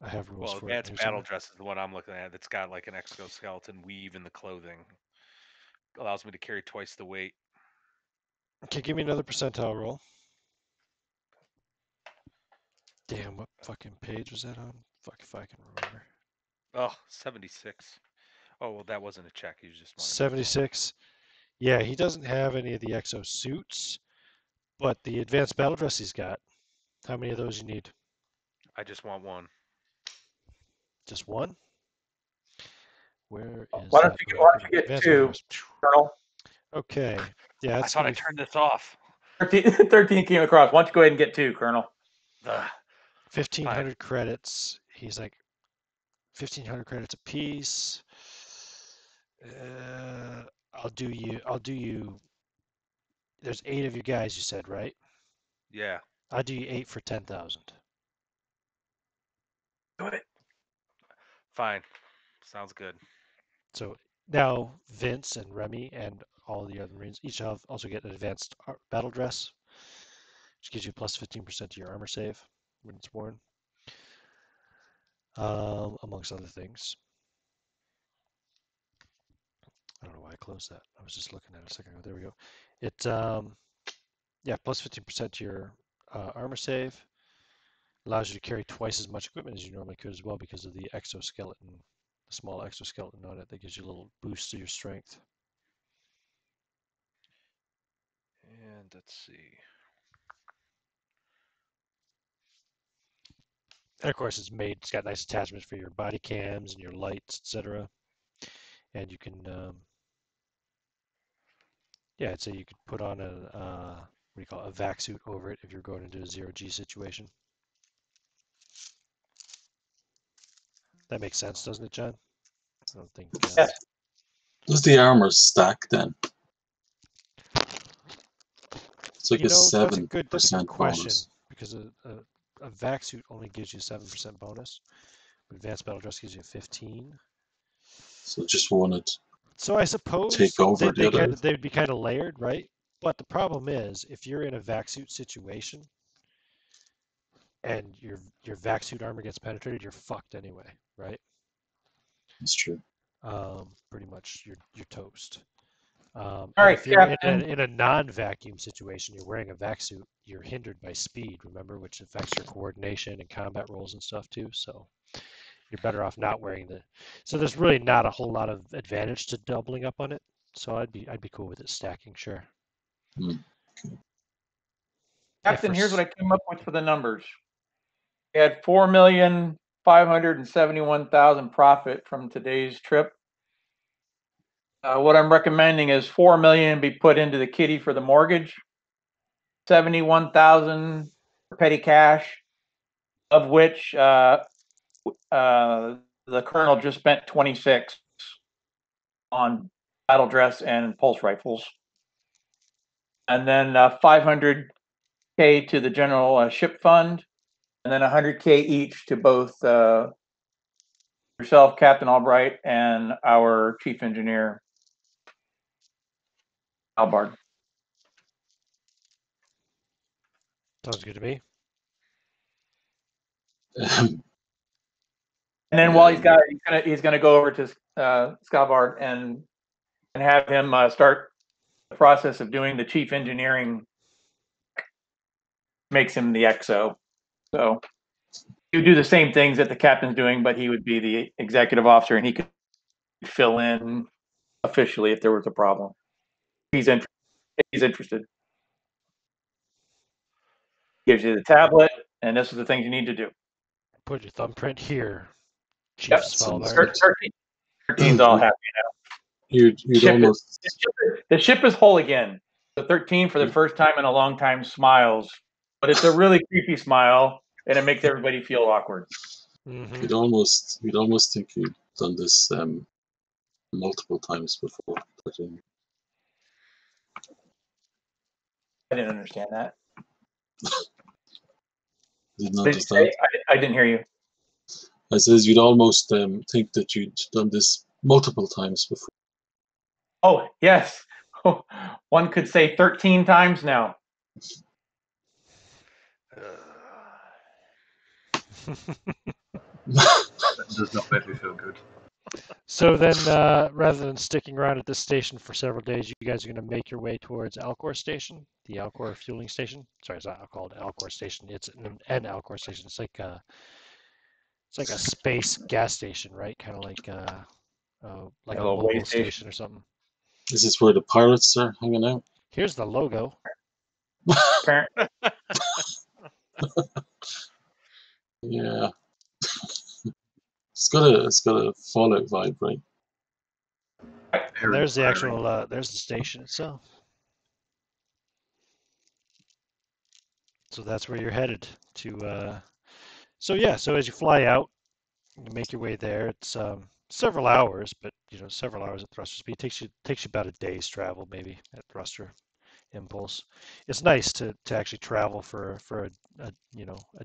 I have rules Well, for it advanced here battle somewhere. dress is the one I'm looking at. It's got like an exoskeleton weave in the clothing. Allows me to carry twice the weight. Okay, give me another percentile roll. Damn, what fucking page was that on? Fuck if I can remember. Oh, 76. Oh, well, that wasn't a check. You just wanted me to roll. 76. Yeah, he doesn't have any of the exosuits, but the advanced battle dress he's got. How many of those you need? I just want one. Just one? Where is Why don't that? you Oh, get advanced battle 2, dress. Colonel? Okay. Yeah, I it's thought gonna I be turned this off. 13 came across. Why don't you go ahead and get 2, Colonel? Ugh, fine. 1,500 credits. He's like 1,500 credits apiece. I'll do you. There's 8 of you guys, you said, right? Yeah. I'll do you 8 for 10,000. Do it. Fine. Sounds good. So now Vince and Remy and all the other Marines each also get an advanced battle dress, which gives you plus 15% to your armor save when it's worn, amongst other things. I don't know why I closed that. I was just looking at it a second ago. There we go. It, yeah, plus 15% to your armor save. Allows you to carry twice as much equipment as you normally could as well because of the exoskeleton, the small exoskeleton on it that gives you a little boost to your strength. And let's see. And of course, it's got nice attachments for your body cams and your lights, etc. And you can, yeah, I'd say you could put on what do you call it, a vac suit over it if you're going into a zero-G situation. That makes sense, doesn't it, John? I don't think. Yes. Does the armor stack then? It's like You a know, that's a 7% good question bonus. because a vac suit only gives you 7% bonus. Advanced battle dress gives you 15. So just wanted to So I take suppose over the other. they'd be kind of layered, right? But the problem is, if you're in a vac suit situation and your vac suit armor gets penetrated, you're fucked anyway, right? That's true. Pretty much you're toast. All And right, if you're in Captain. a non-vacuum situation, you're wearing a vac suit, you're hindered by speed, remember, which affects your coordination and combat rolls and stuff too. So you're better off not wearing the. So there's really not a whole lot of advantage to doubling up on it. So I'd be cool with it stacking, sure. Hmm. Captain, here's what I came up with for the numbers. We had 4,571,000 profit from today's trip. What I'm recommending is 4 million be put into the kitty for the mortgage, 71,000 petty cash, of which the colonel just spent 26 on battle dress and pulse rifles, and then 500K to the general ship fund, and then 100K each to both yourself, Captain Albright, and our chief engineer, Albard. Sounds good to me. And then while he's gonna go over to Scalbard and have him start the process of doing the chief engineering. Makes him the XO. So he would do the same things that the captain's doing, but he would be the executive officer, and he could fill in officially if there was a problem. He's interested. Gives you the tablet, and this is the things you need to do. Put your thumbprint here, Chief Yep. Sounds Svalbard. good. 13's all happy now. You'd almost. The ship is whole again. The 13 for the first time in a long time smiles but it's a really creepy smile, and it makes everybody feel awkward. Mm-hmm. You'd almost think you'd done this multiple times before. I didn't understand that. Didn't Did you understand. say? I didn't hear you. I says you'd almost think that you'd done this multiple times before. Oh, yes. One could say 13 times now. That does not make me feel good. So then, rather than sticking around at this station for several days, you guys are going to make your way towards Alcor Station, the Alcor fueling station. Sorry, it's not called Alcor Station. It's an Alcor Station. It's like a space gas station, right? Kind of like A a little way Mobil station. station or something. This is where the pirates are hanging out. Here's the logo. Apparently, Yeah, it's got a Fallout vibe, right? And there's the Prairie. actual there's the station itself. So that's where you're headed to. So yeah, so as you fly out, you make your way there. It's several hours, but several hours at thruster speed takes you about a day's travel maybe at thruster impulse. It's nice to actually travel for a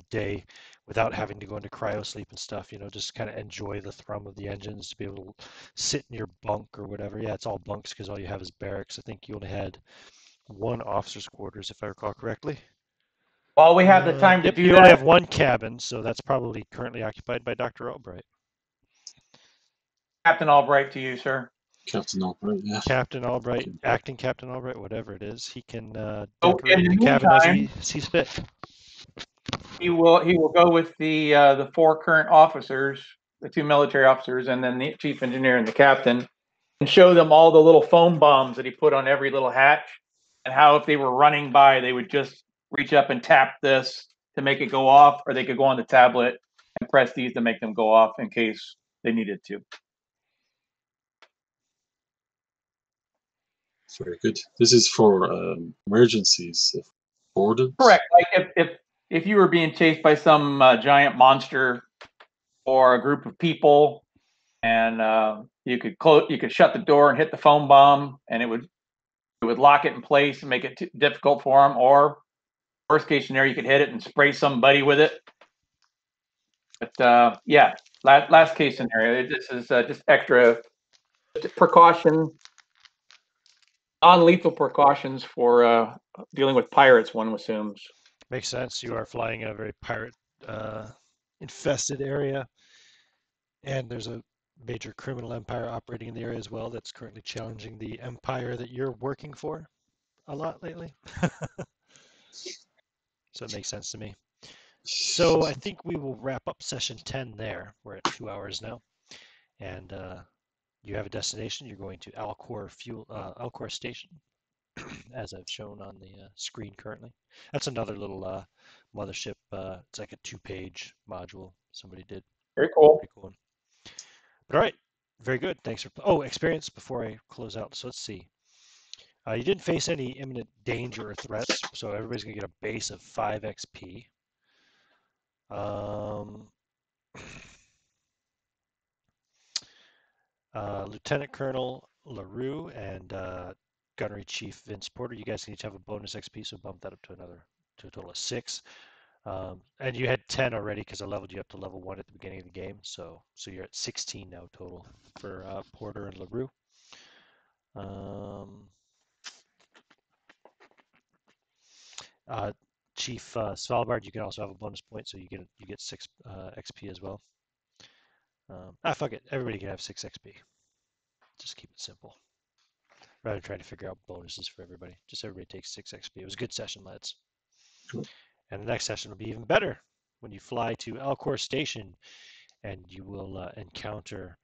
day without having to go into cryo sleep and stuff. Just kind of enjoy the thrum of the engines, to be able to sit in your bunk or whatever. Yeah, it's all bunks because all you have is barracks. I think you only had one officer's quarters, if I recall correctly. while we have the time to Yep, do you only that, have one cabin, so that's probably currently occupied by Dr. Albright. Captain Albright to you, sir. Captain Albright, yeah. Captain Albright, acting Captain Albright, whatever it is, he can So decorate in the the cabin as meantime, he sees fit. he will go with the 4 current officers, the 2 military officers, and then the chief engineer and the captain, and show them all the little foam bombs that he put on every little hatch, and how if they were running by, they would just reach up and tap this to make it go off, or they could go on the tablet and press these to make them go off in case they needed to. Very good. This is for emergencies. If boarded. Correct. Like if you were being chased by some giant monster or a group of people, and you could shut the door and hit the foam bomb, and it would lock it in place and make it difficult for them. Or worst case scenario, you could hit it and spray somebody with it. But yeah, last case scenario, this is just extra precaution, non-lethal precautions for dealing with pirates, one assumes. Makes sense. You are flying in a very pirate infested area, and there's a major criminal empire operating in the area as well that's currently challenging the empire that you're working for a lot lately. So it makes sense to me. So I think we will wrap up session 10 there. We're at 2 hours now, and you have a destination. You're going to Alcor Station, as I've shown on the screen currently. That's another little mothership. It's like a 2-page module somebody did. Very cool. Pretty cool. But all right, very good. Thanks for experience before I close out. So let's see. You didn't face any imminent danger or threats, so everybody's gonna get a base of 5 XP. Lieutenant Colonel LaRue and Gunnery Chief Vince Porter, you guys can each have a bonus XP, so bump that up to a total of 6. And you had 10 already because I leveled you up to level 1 at the beginning of the game, so you're at 16 now total for Porter and LaRue. Chief Svalbard, you can also have a bonus point, so you get 6 XP as well. Fuck it, everybody can have 6 XP. Just keep it simple. Rather than trying to figure out bonuses for everybody, just everybody takes 6 XP. It was a good session, lads. Cool. And the next session will be even better when you fly to Alcor Station, and you will encounter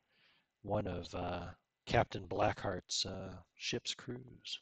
one of Captain Blackheart's ship's crews.